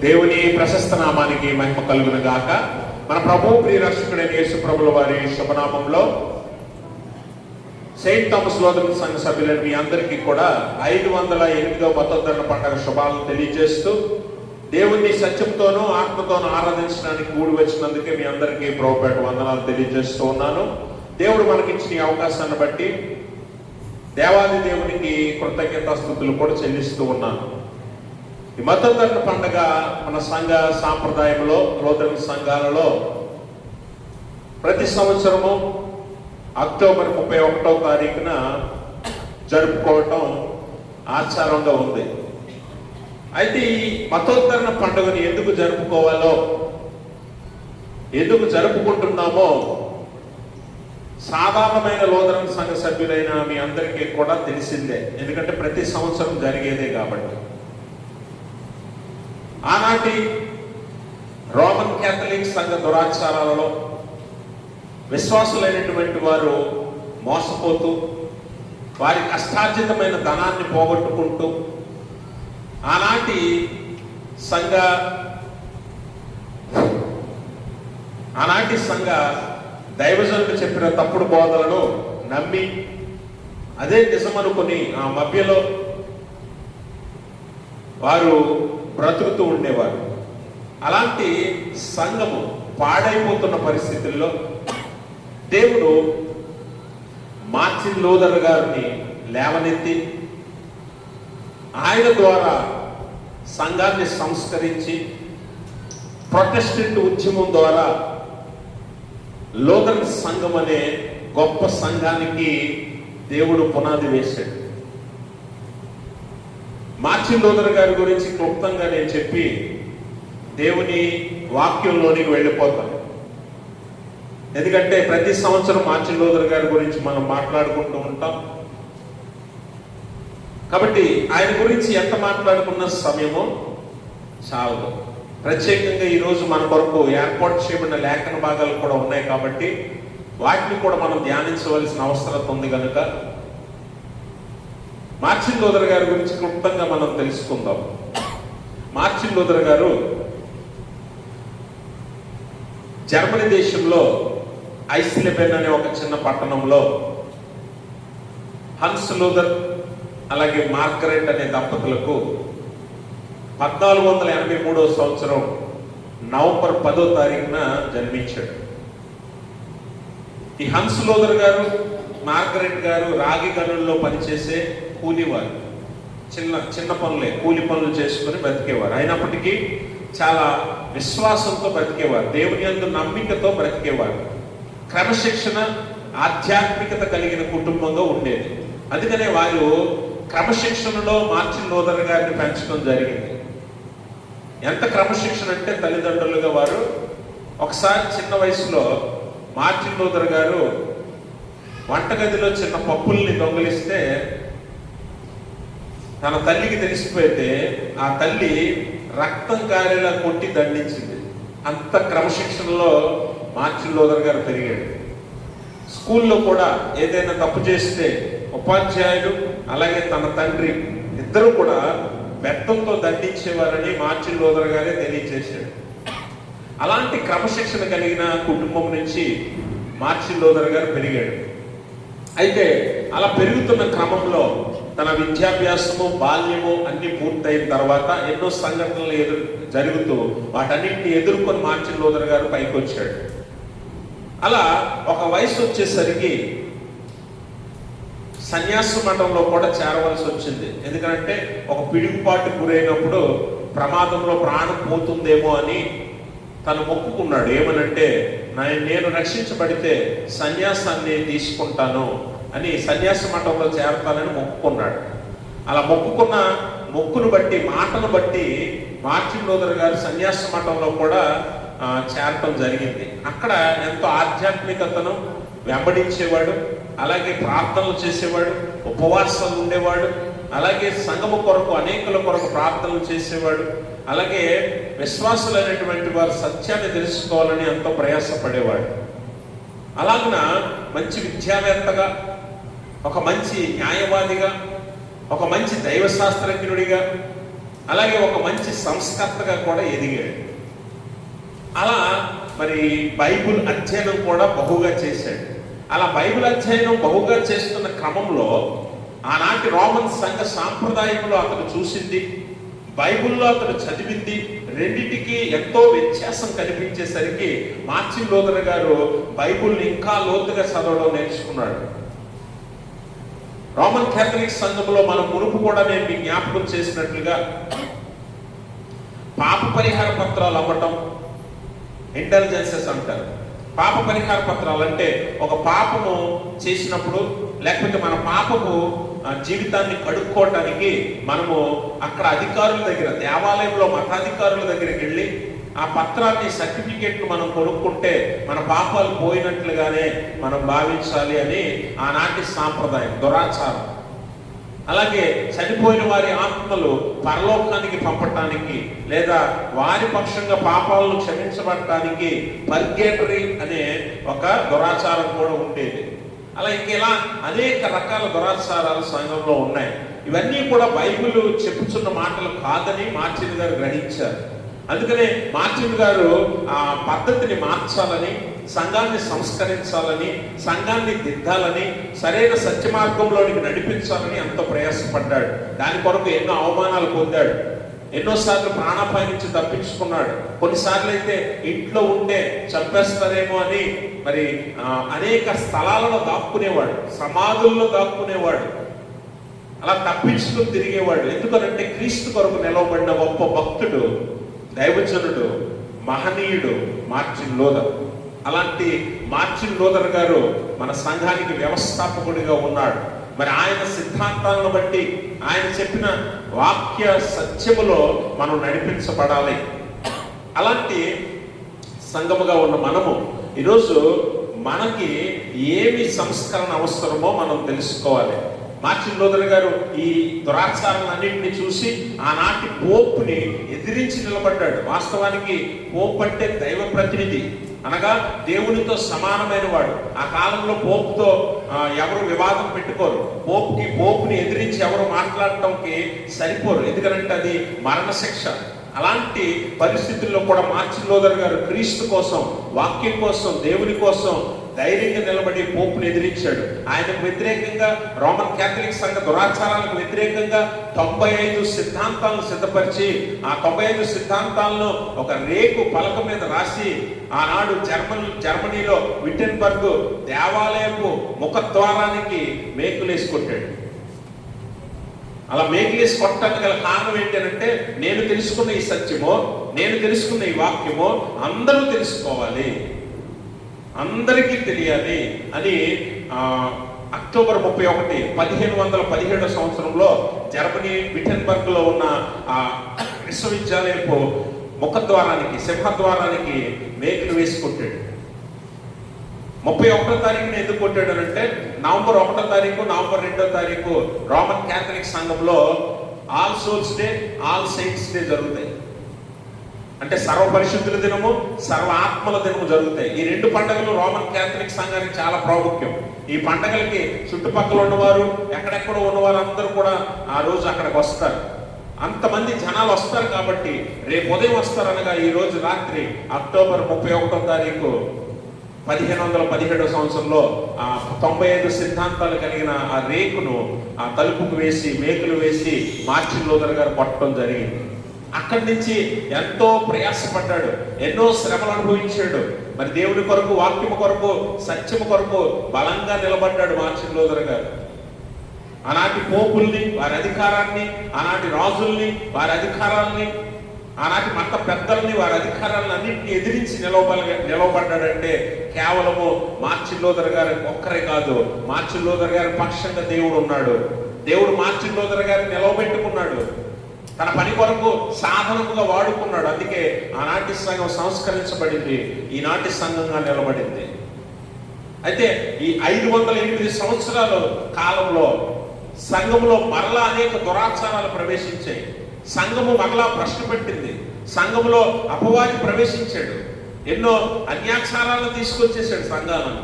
దేవుని ప్రశస్త నామానికి మహిమ కలుగును గాక. మన ప్రభు ప్రియరక్షకుడైన యేసు ప్రభుల వారి శుభనామంలో సెయింట్ థామస్ లోదరన్ సంఘ సభ్యులైన మీ అందరికీ కూడా 508వ మతోద్ధరణ పండుగ శుభాలను తెలియజేస్తూ, దేవుణ్ణి సత్యంతోనూ ఆత్మతోనూ ఆరాధించడానికి కూడి వచ్చినందుకే మీ అందరికీ ప్రభుపేట వందనాలు తెలియజేస్తూ ఉన్నాను. దేవుడు మనకిచ్చిన ఈ అవకాశాన్ని బట్టి దేవాది దేవునికి కృతజ్ఞతాస్తుతులు కూడా చెల్లిస్తూ ఉన్నాను. ఈ మతోద్ధరణ పండుగ మన సంఘ సాంప్రదాయంలో, లోదరన్ సంఘాలలో ప్రతి సంవత్సరము అక్టోబర్ 31వ తారీఖున జరుపుకోవటం ఆచారంగా ఉంది. అయితే ఈ మతోద్ధరణ పండుగను ఎందుకు జరుపుకోవాలో, ఎందుకు జరుపుకుంటున్నామో సాధారణమైన లోదరన్ సంఘ సభ్యులైన మీ అందరికీ కూడా తెలిసిందే. ఎందుకంటే ప్రతి సంవత్సరం జరిగేదే కాబట్టి. ఆనాటి రోమన్ క్యాథలిక్ సంఘ దురాచారాలలో విశ్వాసులైనటువంటి వారు మోసపోతూ, వారి కష్టార్జితమైన ధనాన్ని పోగొట్టుకుంటూ, ఆనాటి సంఘ దైవజనులు చెప్పిన తప్పుడు బోధలను నమ్మి అదే నిజమనుకుని ఆ మధ్యలో వారు బ్రతుకుతూ ఉండేవారు. అలాంటి సంఘము పాడైపోతున్న పరిస్థితుల్లో దేవుడు మార్టిన్ లూథర్ గారిని లేవనెత్తి ఆయన ద్వారా సంఘాన్ని సంస్కరించి ప్రొటెస్టెంట్ ఉద్యమం ద్వారా లూథరన్ సంఘం అనే గొప్ప సంఘానికి దేవుడు పునాది వేశాడు. మార్టిన్ లూథర్ గారి గురించి క్లుప్తంగా నేను చెప్పి దేవుని వాక్యంలోనికి వెళ్ళిపోతాను. ఎందుకంటే ప్రతి సంవత్సరం మార్టిన్ లూథర్ గారి గురించి మనం మాట్లాడుకుంటూ ఉంటాం కాబట్టి ఆయన గురించి ఎంత మాట్లాడుకున్న సమయమో చాలదు. ప్రత్యేకంగా ఈరోజు మన కొరకు ఏర్పాటు చేయబడిన లేఖన భాగాలు కూడా ఉన్నాయి కాబట్టి వాటిని కూడా మనం ధ్యానించవలసిన అవసరం ఉంది కనుక మార్టిన్ లూథర్ గారి గురించి క్లుప్తంగా మనం తెలుసుకుందాం. మార్టిన్ లూథర్ గారు జర్మనీ దేశంలో ఐస్లెబెన్ అనే ఒక చిన్న పట్టణంలో హన్స్ లూథర్ అలాగే మార్గరెట్ అనే దంపతులకు 1483వ సంవత్సరం నవంబర్ 10వ తారీఖున జన్మించాడు. ఈ హన్స్ లూథర్ గారు, మార్గరెట్ గారు రాగి గనుల్లో పనిచేసే కూలివారు. చిన్న పనులే, కూలి పనులు చేసుకుని బ్రతికేవారు. అయినప్పటికీ చాలా విశ్వాసంతో బ్రతికేవారు, దేవుని యందు నమ్మికతో బ్రతికేవారు. క్రమశిక్షణ, ఆధ్యాత్మికత కలిగిన కుటుంబంగా ఉండేది. అందుకనే వారు క్రమశిక్షణలో మార్టిన్ లూథర్ గారిని పెంచడం జరిగింది. ఎంత క్రమశిక్షణ అంటే తల్లిదండ్రులుగా వారు ఒకసారి చిన్న వయసులో మార్టిన్ లూథర్ గారు వంటగదిలో చిన్న పప్పుల్ని దొంగిలిస్తే తన తల్లికి తెలిసిపోతే ఆ తల్లి రక్తం కారేలా కొట్టి దండించింది. అంత క్రమశిక్షణలో మార్టిన్ లూథర్ గారు పెరిగాడు. స్కూల్లో కూడా ఏదైనా తప్పు చేస్తే ఉపాధ్యాయులు అలాగే తన తండ్రి ఇద్దరు కూడా బెత్తంతో దండించేవారని మార్టిన్ లూథర్ గారే తెలియజేశాడు. అలాంటి క్రమశిక్షణ కలిగిన కుటుంబం నుంచి మార్టిన్ లూథర్ గారు పెరిగాడు. అయితే అలా పెరుగుతున్న క్రమంలో తన విద్యాభ్యాసము, బాల్యము అన్ని పూర్తయిన తర్వాత ఎన్నో సంఘటనలు జరుగుతూ వాటన్నింటినీ ఎదుర్కొని మార్టిన్ లూథర్ గారు పైకి వచ్చాడు. అలా ఒక వయసు వచ్చేసరికి సన్యాస మఠంలో కూడా చేరవలసి వచ్చింది. ఎందుకంటే ఒక పిడుగుపాటు గురైనప్పుడు ప్రమాదంలో ప్రాణం పోతుందేమో అని తను మొక్కుకున్నాడు. ఏమనంటే, నేను రక్షించబడితే సన్యాసాన్ని తీసుకుంటాను అని సన్యాస మఠంలో చేరతానని మొక్కుకున్నాడు. అలా మొక్కుకున్న మొక్కును బట్టి, మాటను బట్టి మార్టిన్ లూథర్ గారు సన్యాస మఠంలో కూడా చేరటం జరిగింది. అక్కడ ఎంతో ఆధ్యాత్మికతను వెంబడించేవాడు, అలాగే ప్రార్థనలు చేసేవాడు, ఉపవాసాలు ఉండేవాడు, అలాగే సంఘము కొరకు అనేకుల కొరకు ప్రార్థనలు చేసేవాడు, అలాగే విశ్వాసులైనటువంటి వారు సత్యాన్ని తెలుసుకోవాలని ఎంతో ప్రయాసపడేవాడు. అలాగున మంచి విద్యావేత్తగా, ఒక మంచి న్యాయవాదిగా, ఒక మంచి దైవ శాస్త్రజ్ఞుడిగా, అలాగే ఒక మంచి సంస్కర్తగా కూడా ఎదిగాడు. అలా మరి బైబిల్ అధ్యయనం కూడా బహుగా చేశాడు. అలా బైబిల్ అధ్యయనం బహుగా చేస్తున్న క్రమంలో ఆనాటి రోమన్ సంఘ సాంప్రదాయంలో అతను చూసింది, బైబిల్లో అతను చదివింది, రెండింటికి ఎంతో వ్యత్యాసం కనిపించేసరికి మార్టిన్ లూథర్ గారు బైబిల్ని ఇంకా లోతుగా చదవడం నేర్చుకున్నాడు. రోమన్ క్యాథలిక్ సంఘంలో మనం మునుపు కూడా నేను మీ జ్ఞాపకం చేసినట్లుగా పాప పరిహార పత్రాలు అమ్మటం, ఇంటెలిజెన్సెస్ అంటారు. పాప పరిహార పత్రాలు అంటే ఒక పాపము చేసినప్పుడు, లేకపోతే మన పాపము జీవితాన్ని కడుక్కోవటానికి మనము అక్కడ అధికారుల దగ్గర, దేవాలయంలో మతాధికారుల దగ్గరికి వెళ్ళి ఆ పత్రాన్ని, సర్టిఫికేట్ను మనం కొనుక్కుంటే మన పాపాలు పోయినట్లుగానే మనం భావించాలి అని ఆనాటి సాంప్రదాయం, దురాచారం. అలాగే చనిపోయిన వారి ఆత్మలు పరలోకానికి పంపటానికి లేదా వారి పక్షంగా పాపాలను క్షమించబడటానికి పర్గేటరీ అనే ఒక దురాచారం కూడా ఉండేది. అలా ఇంకెలా అనేక రకాల దురాచారాలు సంఘంలో ఉన్నాయి. ఇవన్నీ కూడా బైబిల్ చెప్పుచున్న మాటలు కాదని మార్టిన్ గారు గ్రహించారు. అందుకనే మార్టిన్ గారు ఆ పద్ధతిని మార్చాలని, సంఘాన్ని సంస్కరించాలని, సంఘాన్ని దిద్దాలని, సరైన సత్య మార్గంలోనికి నడిపించాలని ఎంతో ప్రయాసపడ్డాడు. దాని కొరకు ఎన్నో అవమానాలు పొందాడు, ఎన్నోసార్లు ప్రాణాపాయం నుంచి తప్పించుకున్నాడు. కొన్నిసార్లు అయితే ఇంట్లో ఉంటే చంపేస్తారేమో అని మరి అనేక స్థలాలలో దాక్కునేవాడు, సమాధుల్లో దాక్కునేవాడు, అలా తప్పించుకుని తిరిగేవాడు. ఎందుకనంటే క్రీస్తు కొరకు నిలవబడిన గొప్ప భక్తుడు, దైవజనుడు, మహనీయుడు మార్టిన్ లూథర్. అలాంటి మార్టిన్ లూథర్ గారు మన సంఘానికి వ్యవస్థాపకుడిగా ఉన్నాడు. మరి ఆయన సిద్ధాంతాలను బట్టి, ఆయన చెప్పిన వాక్య సత్యములో మనం నడిపించబడాలి. అలాంటి సంఘముగా ఉన్న మనము ఈరోజు మనకి ఏమి సంస్కరణ అవసరమో మనం తెలుసుకోవాలి. మార్టిన్ లూథర్ గారు ఈ దురాచారాలన్నింటినీ చూసి ఆనాటి పోపుని ఎదిరించి నిలబడ్డాడు. వాస్తవానికి పోప్ అంటే దైవ ప్రతినిధి, అనగా దేవునితో సమానమైన వాడు. ఆ కాలంలో పోపుతో ఎవరు వివాదం పెట్టుకోరు. పోపుని ఎదిరించి ఎవరు మాట్లాడటంకి సరిపోరు, ఎందుకంటే అది మరణశిక్ష. అలాంటి పరిస్థితుల్లో కూడా మార్టిన్ లూథర్ గారు క్రీస్తు కోసం, వాక్యం కోసం, దేవుని కోసం ధైర్యంగా నిలబడి పోపుని ఎదిరించాడు. ఆయనకు వ్యతిరేకంగా, రోమన్ క్యాథలిక్ సంఘ దురాచారాలకు వ్యతిరేకంగా 95 సిద్ధాంతాలను సిద్ధపరిచి ఆ 95 సిద్ధాంతాలను ఒక రేకు పలక మీద రాసి ఆనాడు జర్మనీలో విటెన్బర్గ్ దేవాలయపు ముఖద్వారానికి మేకులేసి కొట్టాడు. అలా మేకులేసి కొట్టడానికి గల కారణం ఏంటంటే, నేను తెలుసుకున్న ఈ సత్యమో, నేను తెలుసుకున్న ఈ వాక్యమో అందరూ తెలుసుకోవాలి, అందరికీ తెలియాలి అని అక్టోబర్ 31, 1517 సంవత్సరంలో జర్మనీ విటెన్బర్గ్ లో ఉన్న విశ్వవిద్యాలయపు ముఖద్వారానికి, సింహద్వారానికి మేకులు వేసి కొట్టాడు. 31వ తారీఖున ఎందుకు కొట్టాడు అంటే, నవంబర్ 1వ తారీఖు, నవంబర్ 2వ తారీఖు రోమన్ క్యాథలిక్ సంఘంలో all souls day, all saints day జరుగుతాయి. అంటే సర్వ పరిశుద్ధుల దినము, సర్వ ఆత్మల దినము జరుగుతాయి. ఈ 2 పండుగలు రోమన్ క్యాథలిక్ సంఘానికి చాలా ప్రాముఖ్యం. ఈ పండుగలకి చుట్టుపక్కల ఉన్నవారు, ఎక్కడెక్కడో ఉన్నవారు అందరూ కూడా ఆ రోజు అక్కడికి వస్తారు. అంతమంది జనాలు వస్తారు కాబట్టి రేపు ఉదయం వస్తారు. అనగా ఈ రోజు రాత్రి అక్టోబర్ 31వ తారీఖు 1517 సంవత్సరంలో 95 సిద్ధాంతాలు కలిగిన ఆ రేకును ఆ తలుపుకు వేసి, మేకులు వేసి మార్టిన్ లూథర్ గారు కొట్టడం జరిగింది. అక్కడి నుంచి ఎంతో ప్రయాసపడ్డాడు, ఎన్నో శ్రమలు అనుభవించాడు. మరి దేవుని కొరకు, వాక్యము కొరకు, సత్యము కొరకు బలంగా నిలబడ్డాడు మార్టిన్ లూథర్ గారు. ఆనాటి పోపుల్ని, వారి అధికారాన్ని, ఆనాటి రాజుల్ని, వారి అధికారాల్ని, ఆనాటి మత పెద్దల్ని, వారి అధికారాలను అన్నింటినీ ఎదిరించి నిలవబడ్డాడంటే కేవలము మార్టిన్ లూథర్ గారి ఒక్కరే కాదు, మార్టిన్ లూథర్ గారి పక్షంగా దేవుడు ఉన్నాడు. దేవుడు మార్టిన్ లూథర్ గారిని నిలవబెట్టుకున్నాడు, తన పని కొరకు సాధనముగా వాడుకున్నాడు. అందుకే ఆనాటి సంఘం సంస్కరించబడింది, ఈనాటి సంఘంగా నిలబడింది. అయితే ఈ 508 సంవత్సరాల కాలంలో సంఘంలో మరలా అనేక దురాచారాలు ప్రవేశించాయి. సంఘము మరలా ప్రశ్న పెట్టింది. సంఘములో అపవాది ప్రవేశించాడు, ఎన్నో అన్యాచారాలను తీసుకొచ్చేసాడు సంఘాలను.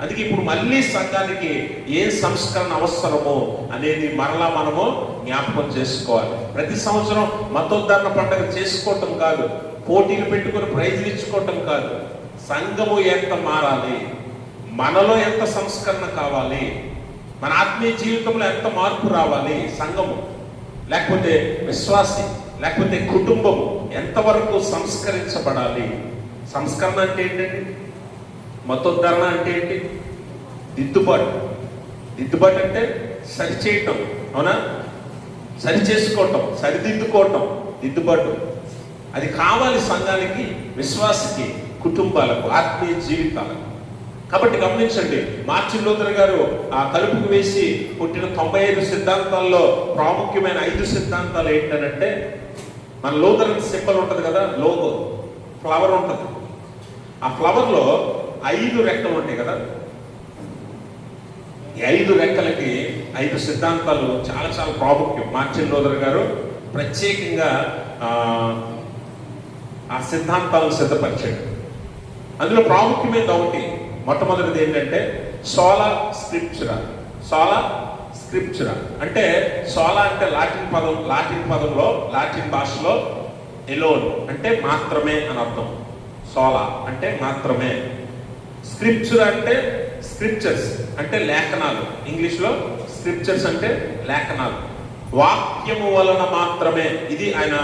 అందుకే ఇప్పుడు మళ్ళీ సంఘానికి ఏ సంస్కరణ అవసరమో అనేది మరలా మనము జ్ఞాపకం చేసుకోవాలి. ప్రతి సంవత్సరం మతోద్ధరణ పండుగ చేసుకోవటం కాదు, పోటీలు పెట్టుకుని ప్రైజులు ఇచ్చుకోవటం కాదు. సంఘము ఎంత మారాలి, మనలో ఎంత సంస్కరణ కావాలి, మన ఆత్మీయ జీవితంలో ఎంత మార్పు రావాలి, సంఘము లేకపోతే విశ్వాసి లేకపోతే కుటుంబము ఎంతవరకు సంస్కరించబడాలి. సంస్కరణ అంటే ఏంటండి? మతోద్ధరణ అంటే ఏంటి? దిద్దుబాటు అంటే సరిచేయటం, అవునా? సరి చేసుకోవటం, సరిదిద్దుకోవటం, దిద్దుబాటు. అది కావాలి సంఘానికి, విశ్వాసికి, కుటుంబాలకు, ఆత్మీయ జీవితాలకు. కాబట్టి గమనించండి, మార్టిన్ లూథర్ గారు ఆ తలుపుకు వేసి పుట్టిన 95 సిద్ధాంతాల్లో ప్రాముఖ్యమైన 5 సిద్ధాంతాలు ఏంటంటే, మన లూథర్ సింబల్ ఉంటుంది కదా, లోగో, ఫ్లవర్ ఉంటుంది. ఆ ఫ్లవర్లో 5 రెక్కలు ఉంటాయి కదా. ఈ 5 రెక్కలకి 5 సిద్ధాంతాలు చాలా చాలా ప్రాముఖ్యం. మార్టిన్ లూథర్ గారు ప్రత్యేకంగా ఆ సిద్ధాంతాలను సిద్ధపరిచాడు. అందులో ప్రాముఖ్యమైనది ఒకటి, మొట్టమొదటిది ఏంటంటే సోలా స్క్రిప్చురా. సోలా స్క్రిప్చురా అంటే, సోలా అంటే లాటిన్ పదంలో లాటిన్ భాషలో ఎలోన్ అంటే మాత్రమే అని అర్థం. సోలా అంటే మాత్రమే. స్క్రిప్చురా అంటే స్క్రిప్చర్స్ అంటే లేఖనాలు. ఇంగ్లీష్లో స్క్రిప్చర్స్ అంటే లేఖనాలు. వాక్యము వలన మాత్రమే. ఇది ఆయన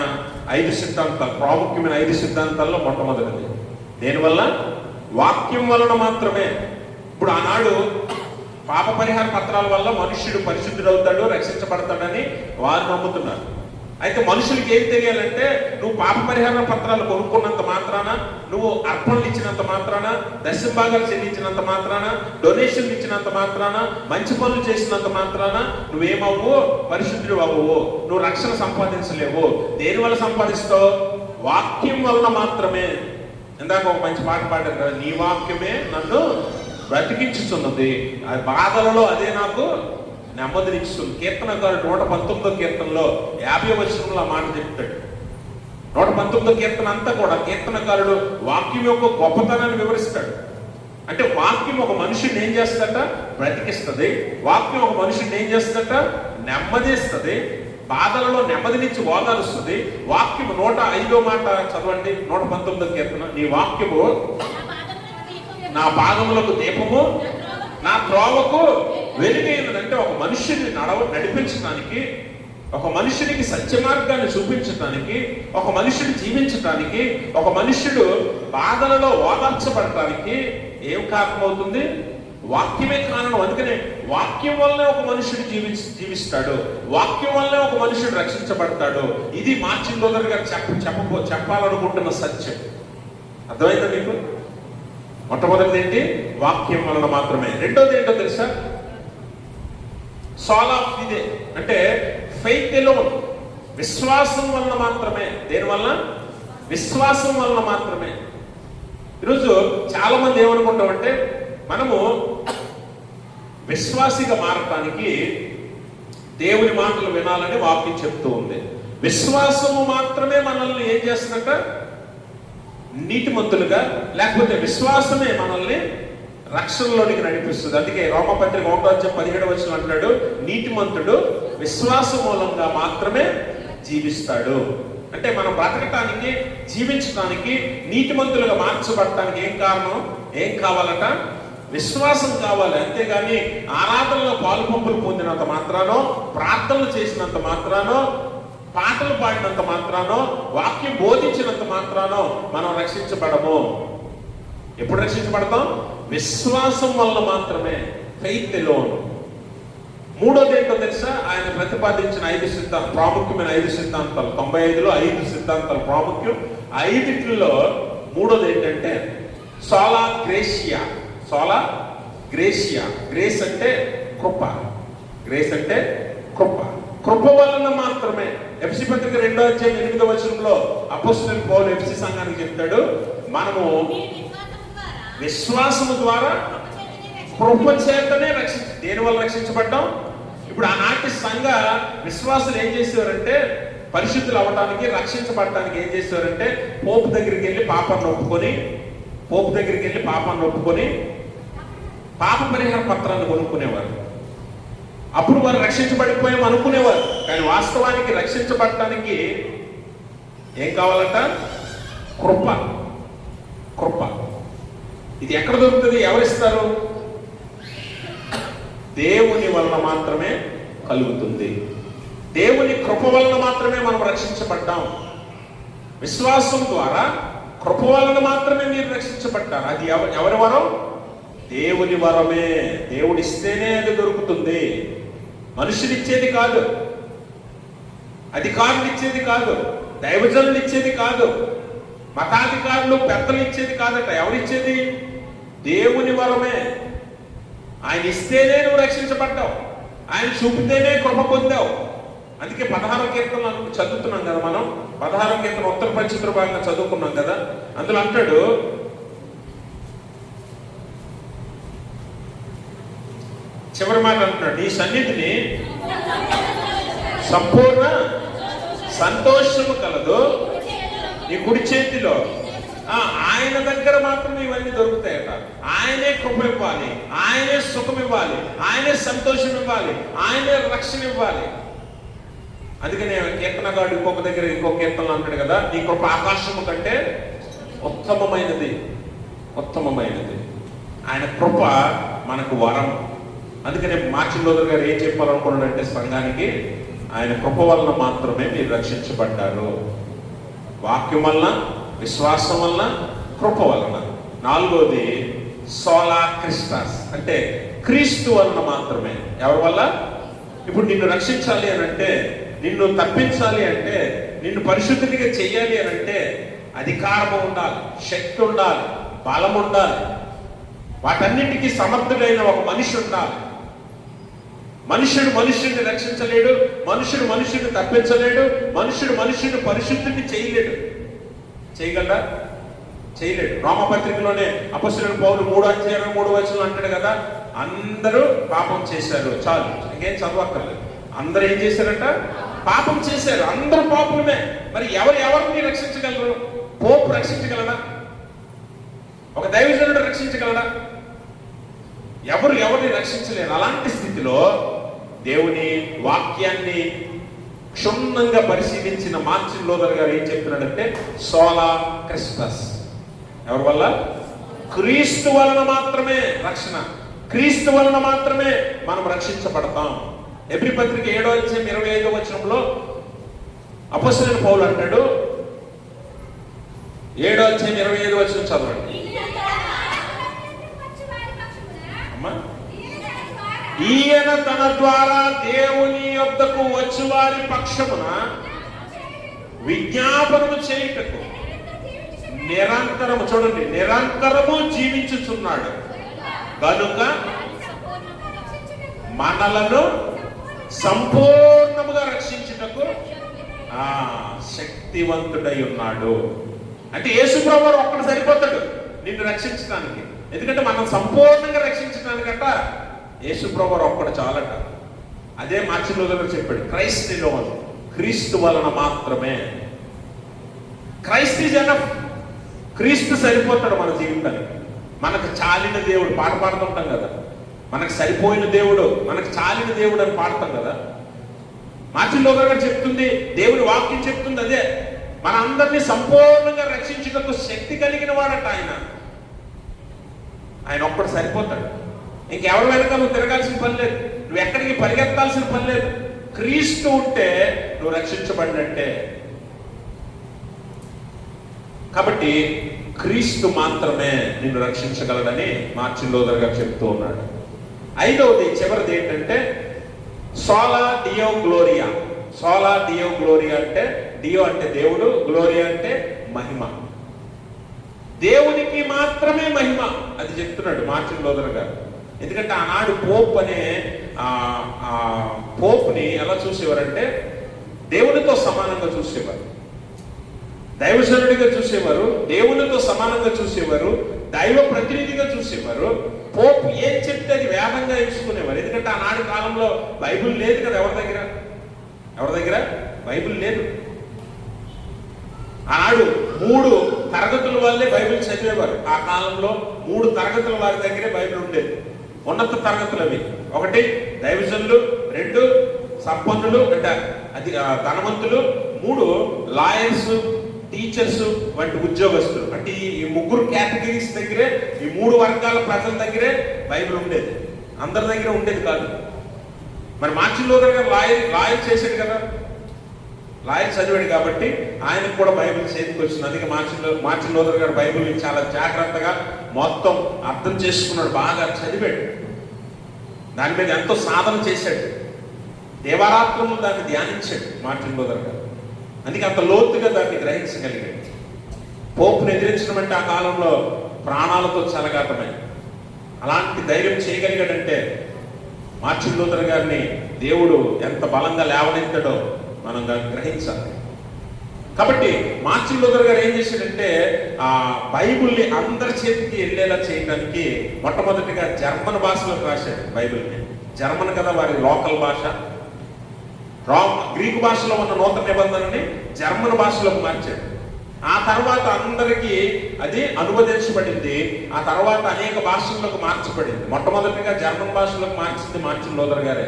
5 సిద్ధాంతాలు, ప్రాముఖ్యమైన 5 సిద్ధాంతాల్లో మొట్టమొదటిది. దేనివల్ల? వాక్యం వలన మాత్రమే. ఇప్పుడు ఆనాడు పాప పరిహార పత్రాల వల్ల మనుష్యుడు పరిశుద్ధుడవుతాడు, రక్షించబడతాడని వారు నమ్ముతున్నారు. అయితే మనుషులకి ఏం తెలియాలంటే, నువ్వు పాప పరిహార పత్రాలు కొనుక్కున్నంత మాత్రాన, నువ్వు అర్పణలు ఇచ్చినంత మాత్రాన, దశంభాగాలు చెల్లించినంత మాత్రాన, డొనేషన్లు ఇచ్చినంత మాత్రాన, మంచి పనులు చేసినంత మాత్రాన నువ్వేమవ్వు? పరిశుద్ధుడు అవ్వవు. నువ్వు రక్షణ సంపాదించలేవు. దేని వల్ల సంపాదిస్తావు? వాక్యం వలన మాత్రమే. ఇందాక ఒక మంచి పాట పాడారు కదా, నీ వాక్యమే నన్ను బ్రతికించుతున్నది, ఆ బాధలలో అదే నాకు నెమ్మదినిస్తుంది. కీర్తనకారుడు 119వ కీర్తనలో 50వ వచనంలో ఆ మాట చెప్తాడు. 119వ కీర్తన అంతా కూడా కీర్తనకారుడు వాక్యం యొక్క గొప్పతనాన్ని వివరిస్తాడు. అంటే వాక్యం ఒక మనుషుని ఏం చేస్తుందట? బ్రతికిస్తుంది. వాక్యం ఒక మనుషుని ఏం చేస్తుందట? నెమ్మదిస్తుంది. బాధలలో నెమ్మదినిచ్చి ఓదారుస్తుంది. వాక్యం 105వ మాట చదవండి, 119వ కీర్తన. నీ వాక్యము నా పాదములకు దీపము, నా త్రోవకు వెలుగైనదంటే, ఒక మనుషుని నడిపించడానికి, ఒక మనుషునికి సత్య మార్గాన్ని చూపించడానికి, ఒక మనుషుడు జీవించడానికి, ఒక మనుష్యుడు బాధలలో ఓదార్చబడటానికి ఏం కారణమవుతుంది? వాక్యమే కారణం. అందుకనే వాక్యం వల్లనే ఒక మనుషుడు జీవిస్తాడు, వాక్యం వల్లనే ఒక మనుషుడు రక్షించబడతాడు. ఇది మార్టిన్ లూథర్ గారు చెప్పాలనుకుంటున్న సత్యం. అర్థమైందా మీకు? మొట్టమొదటిది ఏంటి? వాక్యం వలన మాత్రమే. రెండోది ఏంటో తెలుసా? సోలా ఫిదే అంటే ఫెయిత్ ఎలోన్, విశ్వాసం వలన మాత్రమే. దేని వలన? విశ్వాసం వలన మాత్రమే. ఈరోజు చాలా మంది ఏమనుకుంటామంటే, మనము విశ్వాసిగా మారటానికి దేవుని మాటలు వినాలని వాక్యం చెప్తూ ఉంది. విశ్వాసము మాత్రమే మనల్ని ఏం చేస్తుందంట? నీతిమంతులుగా, లేకపోతే విశ్వాసమే మనల్ని రక్షణలోనికి నడిపిస్తుంది. అందుకే రోమపత్రిక 1:17 వచనం అంటాడు, నీతిమంతుడు విశ్వాస మూలంగా మాత్రమే జీవిస్తాడు. అంటే మనం బ్రతకటానికి, జీవించడానికి, నీతిమంతులుగా మార్చబడటానికి ఏం కారణం? ఏం కావాలట? విశ్వాసం కావాలి. అంతేగాని ఆరాధనలో పాలుపంపులు పొందినంత మాత్రానో, ప్రార్థనలు చేసినంత మాత్రానో, పాటలు పాడినంత మాత్రానో, వాక్యం బోధించినంత మాత్రానో మనం రక్షించబడము. ఎప్పుడు రక్షించబడతాం? విశ్వాసం వల్ల మాత్రమే. Faith alone. మూడోది ఏంటో తెలుసా? ఆయన ప్రతిపాదించిన 5 సిద్ధాంతాలు, ప్రాముఖ్యమైన 5 సిద్ధాంతాలు. 95లో 5 సిద్ధాంతాలు ప్రాముఖ్యం. 5లో మూడోది ఏంటంటే సోలా గ్రేషియా. సోలా గ్రేషియా. గ్రేస్ అంటే కృప. గ్రేస్ అంటే కృప. కృప వలన మాత్రమే. ఎఫ్సీ పత్రిక 2:8 వచనంలో అపోస్తలుడైన పౌలు ఎఫ్సీ సంఘానికి చెప్తాడు, మనము విశ్వాసము ద్వారా కృప చేతనే దేని వల్ల రక్షించబడ్డాం? ఇప్పుడు ఆనాటి సంఘ విశ్వాసులు ఏం చేసేవారంటే, పరిశుద్ధులు అవ్వడానికి, రక్షించబడటానికి ఏం చేసేవారంటే, పోపు దగ్గరికి వెళ్ళి పాపాన్ని ఒప్పుకొని పాప పరిహార పత్రాన్ని కొనుక్కునేవారు. అప్పుడు వారు రక్షించబడిపోయాం అనుకునేవారు. కానీ వాస్తవానికి రక్షించబడటానికి ఏం కావాలంట? కృప. కృప ఇది ఎక్కడ దొరుకుతుంది? ఎవరిస్తారు? దేవుని వలన మాత్రమే కలుగుతుంది. దేవుని కృప వలన మాత్రమే మనం రక్షించబడ్డాం. విశ్వాసం ద్వారా కృప వలన మాత్రమే మీరు రక్షించబడ్డారు. అది ఎవరి వరం? దేవుని వరమే. దేవుడిస్తేనే అది దొరుకుతుంది. మనుషులిచ్చేది కాదు, అధికారులు ఇచ్చేది కాదు, దైవజనులు ఇచ్చేది కాదు, మతాధికారులు పెద్దలు ఇచ్చేది కాదట. ఎవరిచ్చేది? దేవుని వరమే. ఆయన ఇస్తేనే నువ్వు రక్షించబడ్డావు, ఆయన చూపితేనే కృప పొందావు. అందుకే 16వ కీర్తనలు చదువుతున్నాం కదా మనం. 16వ కీర్తన ఉత్తర పరిచిత్ర భాగంగా చదువుకున్నాం కదా. అందులో అంటాడు, చివరి మాట అంటున్నాడు, నీ సన్నిధిని సంపూర్ణ సంతోషము కలదు నీ కుడి చేతిలో. ఆయన దగ్గర మాత్రం ఇవన్నీ దొరుకుతాయట. ఆయనే కృప ఇవ్వాలి, ఆయనే సుఖం ఇవ్వాలి, ఆయనే సంతోషం ఇవ్వాలి, ఆయనే రక్షణ ఇవ్వాలి. అందుకనే కీర్తనగాడు ఇంకొక దగ్గర ఇంకో కీర్తనలు అంటాడు కదా, నీ కృప ఆకాశము కంటే ఉత్తమమైనది, ఉత్తమమైనది. ఆయన కృప మనకు వరం. అందుకనే మార్టిన్ లూథర్ గారు ఏం చెప్పాలనుకున్నాడంటే సంఘానికి, ఆయన కృప వలన మాత్రమే మీరు రక్షించబడ్డారు. వాక్యం వలన, విశ్వాసం వలన, కృప వలన. 4వది సోలా క్రిస్టస్, అంటే క్రీస్తు వలన మాత్రమే. ఎవరి వల్ల? ఇప్పుడు నిన్ను రక్షించాలి అని అంటే, నిన్ను తప్పించాలి అంటే, నిన్ను పరిశుద్ధిగా చెయ్యాలి అని అంటే అధికారం ఉండాలి, శక్తి ఉండాలి, బలం ఉండాలి, వాటన్నిటికీ సమర్థుడైన ఒక మనిషి ఉండాలి. మనుషుడు మనుషుడిని రక్షించలేడు, మనుషుడు మనుషుడిని తప్పించలేడు, మనుషుడు మనుషుడిని పరిశుద్ధిని చేయలేడు. చేయగలడా? చేయలేడు. రోమపత్రికలోనే అపొస్తలుడైన పౌలు 3:23 అంటాడు కదా, అందరూ పాపం చేశారు. చాలు, ఇంకేం చదవక్కర్లేదు. అందరూ ఏం చేశారంట? పాపం చేశారు. అందరూ పాపులమే. మరి ఎవరిని రక్షించగలరు? పోపు రక్షించగలడా? ఒక దైవజనుడు రక్షించగలడా? ఎవరిని రక్షించలేరు. అలాంటి స్థితిలో దేవుని వాక్యాన్ని క్షుణ్ణంగా పరిశీలించిన మార్టిన్ లూథర్ గారు ఏం చెప్తున్నాడంటే, సోలా క్రిస్టస్. ఎవరి వల్ల? క్రీస్తు వలన మాత్రమే రక్షణ, క్రీస్తు వలన మాత్రమే మనం రక్షించబడతాం. ఎబ్రీ పత్రిక 7:25 అపొస్తలుడైన పౌలు అంటాడు, 7:25 చదవండి. ఈయన తన ద్వారా దేవుని యొద్దకు వచ్చి వారి పక్షమున విజ్ఞాపనము చేయుటకు నిరంతరము, చూడండి, నిరంతరము జీవించుచున్నాడు కనుక మనలను సంపూర్ణముగా రక్షించుటకు శక్తివంతుడై ఉన్నాడు. అంటే యేసుప్రభువు ఒక్కడు సరిపోతాడు నిన్ను రక్షించడానికి. ఎందుకంటే మనం సంపూర్ణంగా రక్షించడానికట యేసుప్రభువు ఒక్కడు చాలట. అదే మార్టిన్ లూథర్ గారు చెప్పాడు, క్రైస్ట్ అలోన్, క్రీస్తు వలన మాత్రమే. Christ is enough. క్రీస్తు సరిపోతాడు మన జీవితానికి. మనకు చాలిన దేవుడు, పాట పాడుతుంటాం కదా, మనకు సరిపోయిన దేవుడు, మనకు చాలిన దేవుడు అని పాడతాం కదా. మార్టిన్ లూథర్ గారు చెప్తుంది, దేవుని వాక్యం చెప్తుంది అదే. మన అందరినీ సంపూర్ణంగా రక్షించుటకు శక్తి కలిగిన వాడట ఆయన. ఆయన ఒక్కడు సరిపోతాడు. ఇంకెవరి వెనక నువ్వు తిరగాల్సిన పని లేదు, నువ్వు ఎక్కడికి పరిగెత్తాల్సిన పని లేదు. క్రీస్తు ఉంటే నువ్వు రక్షించబడినట్టే. కాబట్టి క్రీస్తు మాత్రమే నిన్ను రక్షించగలడని మార్టిన్ లూథర్ గారు చెప్తూ ఉన్నాడు. 5వది, చివరిది ఏంటంటే సోలా డియో గ్లోరియా. సోలా డియో గ్లోరియా అంటే, డియో అంటే దేవుడు, గ్లోరియా అంటే మహిమ. దేవునికి మాత్రమే మహిమ, అది చెప్తున్నాడు మార్టిన్ లూథర్ గారు. ఎందుకంటే ఆనాడు పోప్ అనే పోప్ని ఎలా చూసేవారంటే దేవునితో సమానంగా చూసేవారు, దైవజనుడిగా చూసేవారు, దేవునితో సమానంగా చూసేవారు, దైవ ప్రతినిధిగా చూసేవారు. పోప్ ఏం చెప్తే అది వేదంగా ఎంచుకునేవారు. ఎందుకంటే ఆనాడు కాలంలో బైబిల్ లేదు కదా, ఎవరి దగ్గర బైబిల్ లేదు. ఆనాడు 3 తరగతుల వాళ్ళే బైబిల్ చదివేవారు. ఆ కాలంలో 3 తరగతుల వారి దగ్గరే బైబిల్ ఉండేది. ఉన్నత తరగతులు అవి. ఒకటి దైవజనులు, 2 సంపన్నులు అంటే అది ధనవంతులు, 3 లాయర్స్, టీచర్స్ వంటి ఉద్యోగస్తులు. అంటే ఈ 3 కేటగిరీస్ దగ్గరే, ఈ 3 వర్గాల ప్రజల దగ్గరే బైబిల్ ఉండేది, అందరి దగ్గర ఉండేది కాదు. మరి మార్టిన్ లూథర్ గారు లాయర్ చేశాడు కదా, లాయర్ చదివాడు కాబట్టి ఆయనకు కూడా బైబిల్ చేతికి వచ్చింది. అందుకే మార్టిన్ లూథర్ గారు బైబిల్ని చాలా జాగ్రత్తగా మొత్తం అర్థం చేసుకున్నాడు, బాగా చదివాడు, దాని మీద ఎంతో సాధన చేశాడు, దేవారాత్రము దాన్ని ధ్యానించాడు మార్టిన్ లూథర్ గారు. అందుకే అంత లోతుగా దాన్ని గ్రహించగలిగాడు. పోపును ఎదిరించడం అంటే ఆ కాలంలో ప్రాణాలతో చెలగాటమే. అలాంటి ధైర్యం చేయగలిగాడంటే మార్టిన్ లూథర్ గారిని దేవుడు ఎంత బలంగా లేవనెత్తాడో మనం గ్రహించాలి. కాబట్టి మార్టిన్ లూథర్ గారు ఏం చేశాడంటే ఆ బైబిల్ని అందరి చేతికి వెళ్ళేలా చేయడానికి మొట్టమొదటిగా జర్మన్ భాషలోకి రాశాడు బైబిల్ని. జర్మన్ కదా వారి లోకల్ భాష. గ్రీకు భాషలో ఉన్న నూతన నిబంధనని జర్మన్ భాషలోకి మార్చాడు. ఆ తర్వాత అందరికీ అది అనువదించబడింది. ఆ తర్వాత అనేక భాషల్లోకి మార్చబడింది. మొట్టమొదటిగా జర్మన్ భాషలోకి మార్చింది మార్టిన్ లూథర్ గారే.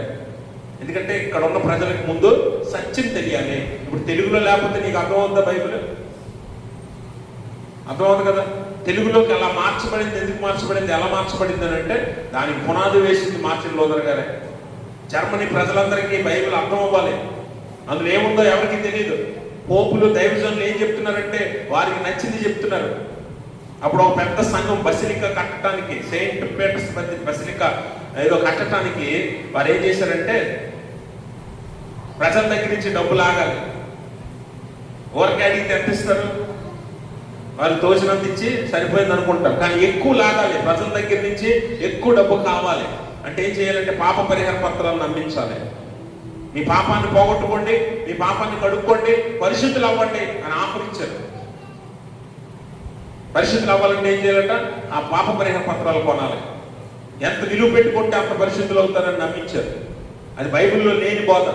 ఎందుకంటే ఇక్కడ ఉన్న ప్రజలకు ముందు సత్యం తెలియాలి. ఇప్పుడు తెలుగులో లేకపోతే నీకు అర్థమవుతుందా బైబిల్? అర్థమవుతుంది కదా. తెలుగులోకి ఎలా మార్చబడింది, ఎందుకు మార్చబడింది, ఎలా మార్చబడింది అని అంటే దానికి పునాది వేసింది మార్టిన్ లూథర్ గారే. జర్మనీ ప్రజలందరికీ బైబిల్ అర్థం అవ్వాలి, అందులో ఏముందో ఎవరికి తెలియదు. పోపులు, దైవజనులు ఏం చెప్తున్నారంటే వారికి నచ్చింది చెప్తున్నారు. అప్పుడు ఒక పెద్ద సంఘం బసిలికా కట్టడానికి, సెయింట్ పీటర్స్ బసిలికా ఏదో కట్టడానికి వారు ఏం చేశారంటే ప్రజల దగ్గర నుంచి డబ్బులు ఆగాలి. ఊరికి అడిగితే ఎంత ఇస్తారు? వాళ్ళు తోచినంత ఇచ్చి సరిపోయింది అనుకుంటారు, కానీ ఎక్కువ లాగాలి, ప్రజల దగ్గర నుంచి ఎక్కువ డబ్బు కావాలి. అంటే ఏం చేయాలంటే పాప పరిహార పత్రాలను నమ్మించాలి. మీ పాపాన్ని పోగొట్టుకోండి, మీ పాపాన్ని కడుక్కోండి, పరిశుద్ధులు అవ్వండి అని ఆఫర్ ఇచ్చారు. పరిశుద్ధులు అవ్వాలంటే ఏం చేయాలంట? ఆ పాప పరిహార పత్రాలు కొనాలి. ఎంత విలువ పెట్టుకుంటే అంత పరిశుద్ధులు అవుతారని నమ్మించారు. అది బైబిల్లో లేని బోధ.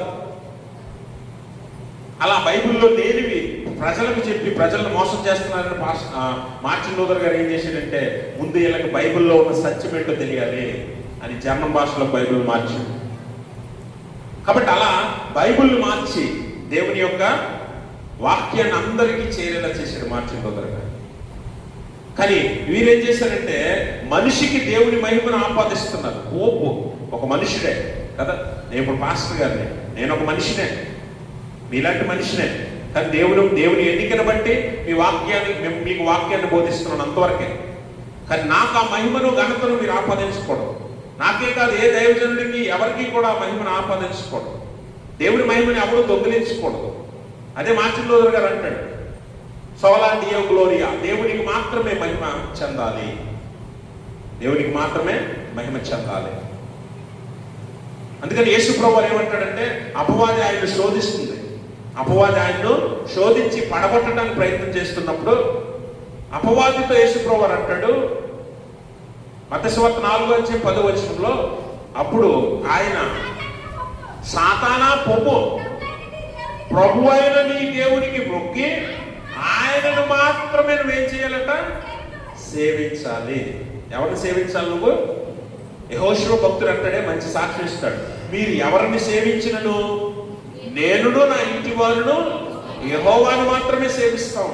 అలా బైబిల్లో లేనివి ప్రజలకు చెప్పి ప్రజలను మోసం చేస్తున్నారని మార్టిన్ లూథర్ గారు ఏం చేశాడంటే ముందు వీళ్ళకి బైబిల్లో ఉన్న సత్యం ఏంటో తెలియాలి అని జర్మన్ భాషలో బైబిల్ మార్చాడు. కాబట్టి అలా బైబిల్ మార్చి దేవుని యొక్క వాక్యాన్ని అందరికీ చేరేలా చేశాడు మార్టిన్ లూథర్ గారు. కానీ వీరేం చేశారంటే మనిషికి దేవుని మహిమను ఆపాదిస్తున్నారు. పోపు ఒక మనుషుడే కదా, నేను ఇప్పుడు పాస్టర్ గారిని, నేను ఒక మనిషినే, మీలాంటి మనిషినే, కానీ దేవుని ఎన్నికను బట్టి మీకు వాక్యాన్ని బోధిస్తున్నాను అంతవరకే. కానీ నాకు ఆ మహిమను ఘనతను మీరు ఆపాదించకూడదు. నాకే కాదు, ఏ దైవజనుడికి ఎవరికి కూడా మహిమను ఆపాదించకూడదు. దేవుని మహిమని ఎవరు దొంగిలించకూడదు. అదే మార్టిన్ లూథర్ గారు అంటాడు, సోలా డియో గ్లోరియా, దేవునికి మాత్రమే మహిమ చెందాలి, దేవునికి మాత్రమే మహిమ చెందాలి. అందుకని యేసు ప్రభువు ఏమంటాడంటే అపవాది ఆయన్ను శోధిస్తుంది. అపవాది ఆయన్ను శోధించి పడగొట్టడానికి ప్రయత్నం చేస్తున్నప్పుడు అపవాదితో యేసు ప్రభువు అంటాడు మత్తయి సువార్త 4:10 అప్పుడు ఆయన సాతానా పొమ్ము, ప్రభు అయిన నీ దేవునికి మొక్కి ఆయనను మాత్రమే నువ్వేం చేయాలట? సేవించాలి. ఎవరిని సేవించాలి? నువ్వు. యెహోషువ భక్తుడు అంటాడే, మంచి సాక్ష్యం ఇస్తాడు, మీరు ఎవరిని సేవించినను నేనును నా ఇంటి వారును యెహోవాను మాత్రమే సేవిస్తాం.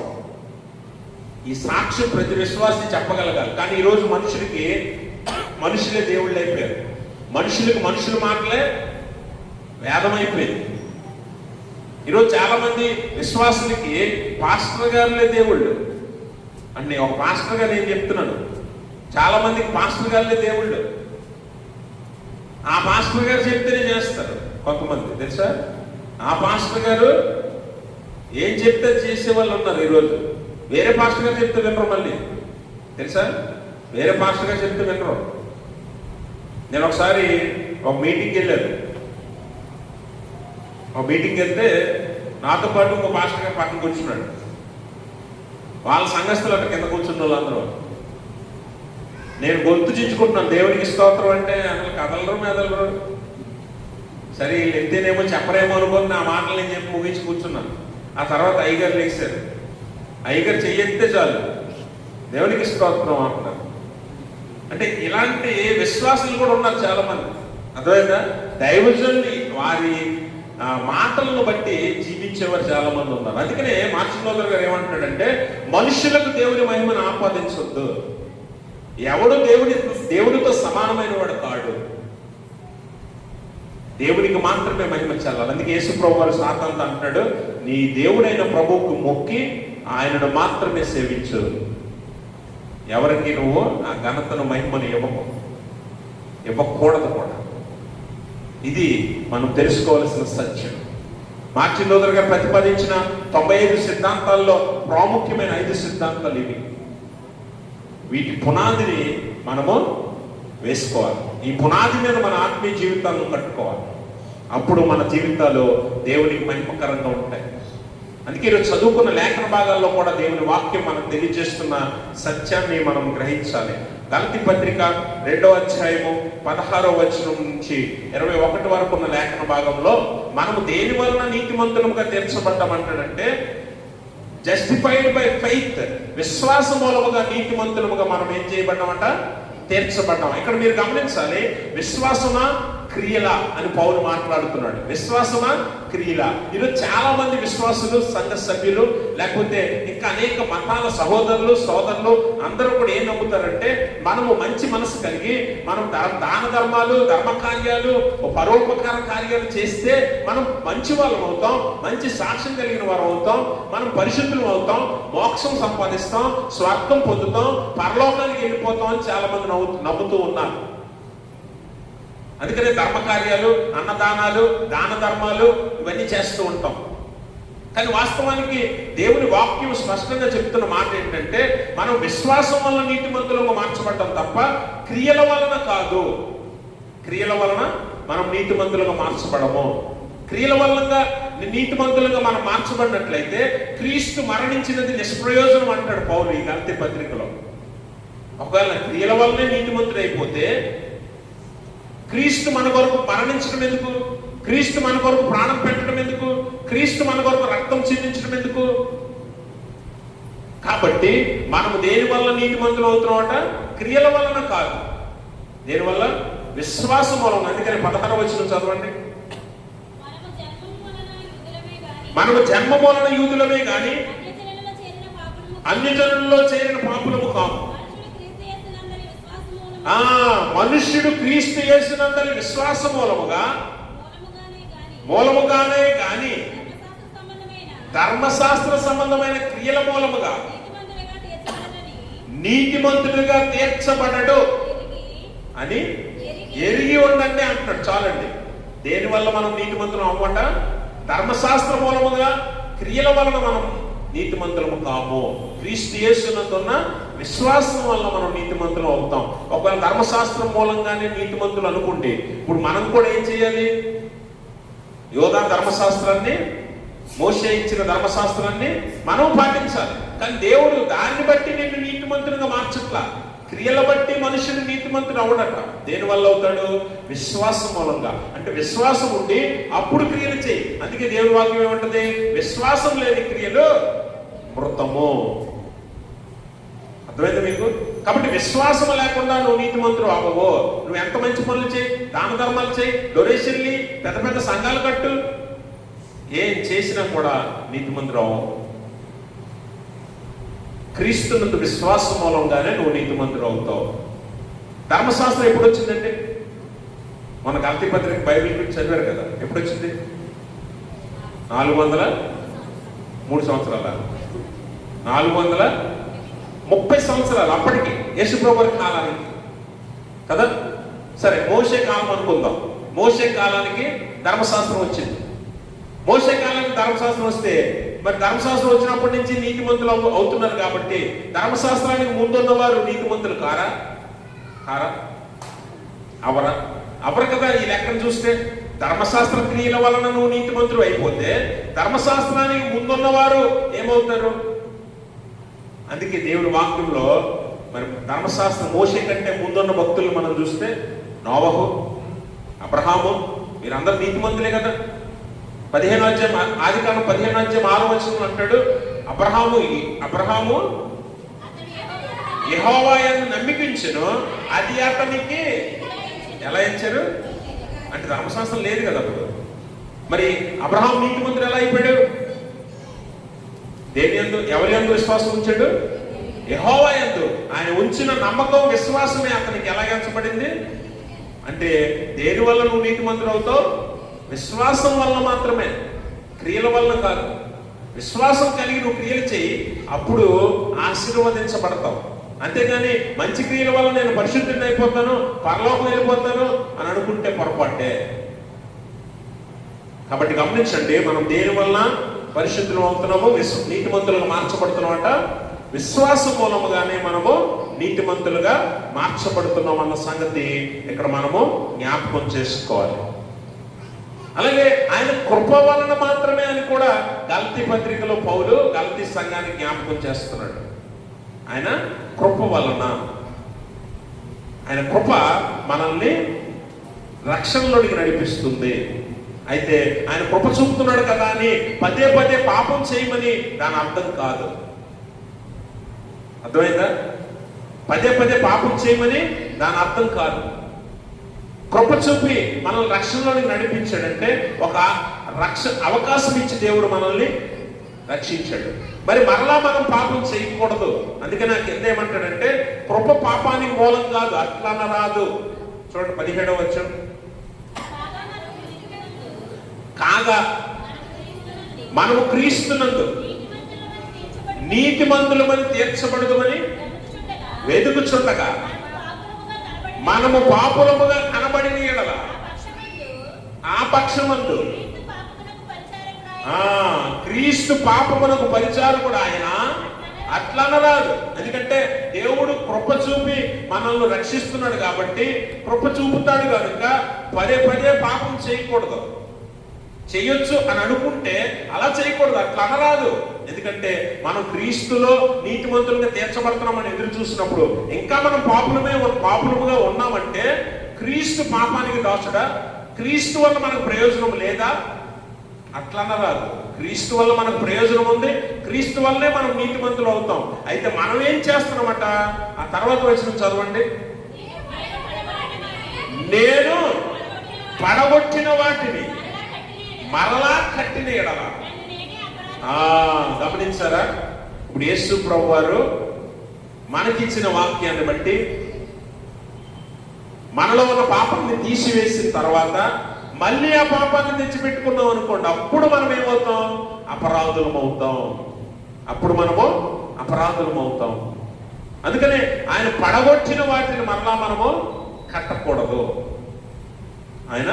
ఈ సాక్ష్యం ప్రతి విశ్వాసి చెప్పగలగాలి. కానీ ఈరోజు మనుషులే దేవుళ్ళు అయిపోయారు. మనుషులకు మనుషుల మాటలే వేదమైపోయింది. ఈరోజు చాలా మంది విశ్వాసులకి పాస్టర్ గారులే దేవుళ్ళు. అంటే ఒక పాస్టర్ గారు నేను చెప్తున్నాను, చాలా మందికి పాస్టర్ గారులే దేవుళ్ళు. ఆ పాస్టర్ గారు చెప్తేనే చేస్తారు కొంతమంది, తెలుసా? ఆ పాస్టర్ గారు ఏం చెప్తే చేసే వాళ్ళు ఉన్నారు. ఈరోజు వేరే పాస్టర్ గారు చెప్తే వినరు, మళ్ళీ తెలుసా? వేరే పాస్టర్ గారు చెప్తే వినరు. నేను ఒకసారి ఒక మీటింగ్కి వెళ్ళాను. ఒక మీటింగ్కి వెళ్తే నాతో పాటు ఇంకో పాస్టర్ గారు పక్కన కూర్చున్నాడు. వాళ్ళ సంఘస్థులు అక్కడ కింద కూర్చున్న వాళ్ళందరూ. నేను గొంతు చించుకుంటున్నాను, దేవునికి స్తోత్రం అంటే అసలు కదలరు మెదలరు. సరే వీళ్ళు ఎత్తేనేమో చెప్పరేమో అనుకుని నా మాటలు నేను చెప్పి ముగించి కూర్చున్నాను. ఆ తర్వాత అయ్యగారు లేచారు. అయ్యగారు చెయ్యెత్తే చాలు దేవునికి స్తోత్రం అంటున్నారు. అంటే ఇలాంటి విశ్వాసులు కూడా ఉన్నారు చాలా మంది. అర్థమైందా? దైవజనులు వారి మాటలను బట్టి జీవించేవారు చాలా మంది ఉన్నారు. అందుకనే మార్టిన్ లూథర్ గారు ఏమంటున్నాడంటే, మనుషులకు దేవుని మహిమను ఆపాదించొద్దు. ఎవడు దేవుడితో సమానమైన వాడు కాడు. దేవునికి మాత్రమే మహిమ చెల్లాలి. అందుకే యేసు ప్రభువు వారు సాతానుతో అంటున్నాడు, నీ దేవుడైన ప్రభువుకు మొక్కి ఆయనను మాత్రమే సేవించు. ఎవరికి నువ్వు ఆ ఘనతను మహిమను ఇవ్వకూడదు కూడా. ఇది మనం తెలుసుకోవాల్సిన సత్యం. మార్టిన్ లూథర్ గారు ప్రతిపాదించిన 95 సిద్ధాంతాల్లో ప్రాముఖ్యమైన 5 సిద్ధాంతాలు ఇవి. వీటి పునాదిని మనము వేసుకోవాలి. ఈ పునాది మీద మన ఆత్మీయ జీవితాలను కట్టుకోవాలి. అప్పుడు మన జీవితాలు దేవునికి మహిమకరంగా ఉంటాయి. అందుకే ఈరోజు చదువుకున్న లేఖన భాగాల్లో కూడా దేవుని వాక్యం మనకు తెలియజేస్తున్న సత్యాన్ని మనం గ్రహించాలి. గలతీ పత్రిక 2వ అధ్యాయము 16వ వచనం నుంచి 21 వరకు ఉన్న లేఖన భాగంలో మనము దేని వలన నీతిమంతులుగా తీర్చబడ్డామంటాడంటే, జస్టిఫైడ్ బై ఫెయిత్, విశ్వాస మూలముగా నీతిమంతులుగా మనం ఏం చేయబడ్డామంట? తీర్చబడ్డాం. ఇక్కడ మీరు గమనించాలి, విశ్వాసమా క్రియల అని పౌలు మాట్లాడుతున్నాడు. విశ్వాసమా క్రియల. ఈరోజు చాలా మంది విశ్వాసులు, సంఘ సభ్యులు, లేకపోతే ఇంకా అనేక మతాల సోదరులు అందరూ కూడా ఏం నమ్ముతారంటే, మనము మంచి మనసు కలిగి మనం దాన ధర్మాలు, ధర్మ కార్యాలు, పరోపకార కార్యాలు చేస్తే మనం మంచి వాళ్ళం అవుతాం, మంచి సాక్ష్యం కలిగిన వారు అవుతాం, మనం పరిశుద్ధులు అవుతాం, మోక్షం సంపాదిస్తాం, స్వర్గం పొందుతాం, పరలోకానికి వెళ్ళిపోతాం అని చాలా మంది నమ్ముతూ ఉన్నారు. అందుకనే ధర్మ కార్యాలు, అన్నదానాలు, దాన ధర్మాలు ఇవన్నీ చేస్తూ ఉంటాం. కానీ వాస్తవానికి దేవుని వాక్యం స్పష్టంగా చెప్తున్న మాట ఏంటంటే, మనం విశ్వాసం వలన నీతిమంతులుగా మార్చబడ్డాం తప్ప క్రియల వలన కాదు. క్రియల వలన మనం నీతిమంతులుగా మార్చబడము. క్రియల వలన నీతిమంతులుగా మనం మార్చబడినట్లయితే క్రీస్తు మరణించినది నిష్ప్రయోజనం అంటాడు పౌలు ఈ గలతీ పత్రికలో. ఒకవేళ క్రియల వల్లనే నీతిమంతుడు అయిపోతే క్రీస్తు మన కొరకు మరణించడం ఎందుకు? క్రీస్తు మన కొరకు ప్రాణం పెట్టడం ఎందుకు? క్రీస్తు మన కొరకు రక్తం చిందించడం ఎందుకు? కాబట్టి మనము దేని వల్ల నీతిమంతులు అవుతున్నామట? క్రియల వలన కాదు. దేనివల్ల? విశ్వాసం మూలంగా. అందుకని 16వ వచనం చదవండి. మనము జన్మ మూలన యూదులమే గాని అన్యజనులలో చేరిన పాపులము కాము. మనుష్యుడు క్రీస్తు యేసునందలి విశ్వాస మూలముగానే గాని ధర్మశాస్త్ర సంబంధమైన క్రియల మూలముగా నీతిమంతులుగా తీర్చబడడు అని ఎరిగి ఉండండి అంటున్నాడు. చాలండి. దేని వల్ల మనం నీతిమంతులం అవ్వట? ధర్మశాస్త్ర మూలముగా, క్రియల వలన మనం నీతిమంతులము కాము. క్రీస్తు యేసునందున్న విశ్వాసం వల్ల మనం నీతిమంతులు అవుతాం. ఒకవేళ ధర్మశాస్త్రం మూలంగానే నీతిమంతులు అనుకుంటే, ఇప్పుడు మనం కూడా ఏం చేయాలి? యోధా ధర్మశాస్త్రాన్ని, మోషే ఇచ్చిన ధర్మశాస్త్రాన్ని మనం పాటించాలి. కానీ దేవుడు దాన్ని బట్టి నిన్ను నీతిమంతులుగా మార్చట్లా. క్రియల బట్టి మనుషుడు నీతిమంతుడు అవడట. దేని వల్ల అవుతాడు? విశ్వాసం మూలంగా. అంటే విశ్వాసం ఉండి అప్పుడు క్రియలు చేయి. అందుకే దేవుని వాక్యం ఏమంటది? విశ్వాసం లేని క్రియలు మృతము. అర్థమైంది మీకు? కాబట్టి విశ్వాసం లేకుండా నువ్వు నీతిమంతుడు అవ్వవు. నువ్వు ఎంత మంచి పనులు చేయి, దాన ధర్మాలు చేయి, డొనేషన్లు, పెద్ద పెద్ద సంఘాలు కట్టు, ఏం చేసినా కూడా నీతిమంతుడు అవ్వవు. క్రీస్తునందు విశ్వాసం మూలంగానే నువ్వు నీతిమంతుడు అవుతావు. ధర్మశాస్త్రం ఎప్పుడు వచ్చిందండి? మన గలతీ పత్రిక బైబిల్ చదివారు కదా. ఎప్పుడు వచ్చింది? 403 సంవత్సరాల 430 సంవత్సరాలు అప్పటికి యేసుప్రభు వారి కాలానికి కదా. సరే, మోషే కాలం అనుకుందాం. మోషే కాలానికి ధర్మశాస్త్రం వచ్చింది. మోషే కాలానికి ధర్మశాస్త్రం వస్తే, మరి ధర్మశాస్త్రం వచ్చినప్పటి నుంచి నీతిమంతులు అవుతున్నారు కాబట్టి ధర్మశాస్త్రానికి ముందున్న వారు నీతిమంతులు కారా? అవరు కదా. ఈ లెక్కను చూస్తే ధర్మశాస్త్ర క్రియల వలన నువ్వు నీతిమంతుడు అయిపోతే ధర్మశాస్త్రానికి ముందున్నవారు ఏమవుతారు? అందుకే దేవుని వాక్యంలో మరి ధర్మశాస్త్రం మోషే కంటే ముందున్న భక్తులు మనం చూస్తే నోవహు, అబ్రహాము, వీరందరూ నీతిమంతులే కదా. 15వ అధ్యాయం, ఆదికాండం 15వ అధ్యాయం 6వ వచనం అంటాడు, అబ్రహాము యెహోవా యందు నమ్మికించెను, అది అతనికి ఎలా ఇచ్చారు అంటే ధర్మశాస్త్రం లేదు కదా అప్పుడు. మరి అబ్రహాం నీతిమంతుడు ఎలా అయిపోయాడు? దేని యందు, ఎవరి యందు విశ్వాసం ఉంచాడు? యెహోవా యందు. ఆయన ఉంచిన నమ్మకం, విశ్వాసమే అతనికి ఎలా ఎంచబడింది అంటే దేని వల్ల నువ్వు నీతిమంతుడు అవుతావు? విశ్వాసం వల్ల మాత్రమే, క్రియల వల్ల కాదు. విశ్వాసం కలిగి నువ్వు క్రియలు చేయి, అప్పుడు ఆశీర్వదించబడతావు. అంతేగాని మంచి క్రియల వల్ల నేను పరిశుద్ధుని అయిపోతాను, పరలోకం వెళ్ళిపోతాను అని అనుకుంటే పొరపాటే. కాబట్టి గమనించండి, మనం దేని వల్ల పరిశుద్ధులు అవుతున్నాము, నీతిమంతులుగా మార్చబడుతున్నామంట. విశ్వాసం మూలముగానే మనము నీతిమంతులుగా మార్చబడుతున్నాం అన్న సంగతి ఇక్కడ మనము జ్ఞాపకం చేసుకోవాలి. అలాగే ఆయన కృప వలన మాత్రమే అని కూడా గలతీ పత్రికలో పౌలు గలతీ సంఘాన్ని జ్ఞాపకం చేస్తున్నాడు. ఆయన కృప వలన, ఆయన కృప మనల్ని రక్షణలోనికి నడిపిస్తుంది. అయితే ఆయన కృప చూపుతున్నాడు కదా అని పదే పదే పాపం చేయమని దాని అర్థం కాదు. అర్థమైందా? పదే పదే పాపం చేయమని దాని అర్థం కాదు. కృప చూపి మనల్ని రక్షణలోనికి నడిపించాడంటే ఒక అవకాశం ఇచ్చి దేవుడు మనల్ని రక్షించాడు. మరి మరలా మనం పాపం చేయకూడదు. అందుకే నాకు ఎంత ఏమంటాడంటే కృప పాపానికి మూలం కాదు, అట్లా రాదు. చూడండి 17వ వచనం. కాగా మనము క్రీస్తునందు నీతిమంతులమని తీర్చబడదుమని వెదుకుచుండగా మనము పాపులముగా కనబడిన యెడల ఆ పక్షమందు క్రీస్తు పాపమునకు పరిచారకుడు ఆయన, అట్లా అనరాదు. ఎందుకంటే దేవుడు కృప చూపి మనల్ని రక్షిస్తున్నాడు కాబట్టి కృప చూపుతాడు కనుక పదే పదే పాపం చేయకూడదు. చేయొచ్చు అని అనుకుంటే అలా చేయకూడదు, అట్లా అనరాదు. ఎందుకంటే మనం క్రీస్తులో నీతిమంతులుగా తీర్చబడుతున్నామని ఎదురు చూసినప్పుడు ఇంకా మనం పాపులముగా ఉన్నామంటే క్రీస్తు పాపానికి దాసుడా? క్రీస్తు వల్ల మనకు ప్రయోజనం లేదా? అట్లా అనరాదు. క్రీస్తు వల్ల మనకు ప్రయోజనం ఉంది, క్రీస్తు వల్లే మనం నీతిమంతులు అవుతాం. అయితే మనం ఏం చేస్తున్నామట? ఆ తర్వాత వచ్చిన చదవండి. నేను పడగొట్టిన వాటిని మరలా కట్టిన యెడల. గమనించారా? ఇప్పుడు యేసు ప్రభు వారు మనకిచ్చిన వాక్యాన్ని బట్టి మనలో ఉన్న పాపాన్ని తీసివేసిన తర్వాత మళ్ళీ ఆ పాపాన్ని తెచ్చిపెట్టుకున్నాం అనుకోండి, అప్పుడు మనం ఏమవుతాం? అపరాధులం అవుతాం. అప్పుడు మనము అపరాధులం అవుతాం. అందుకనే ఆయన పడగొట్టిన వాటిని మరలా మనము కట్టకూడదు. ఆయన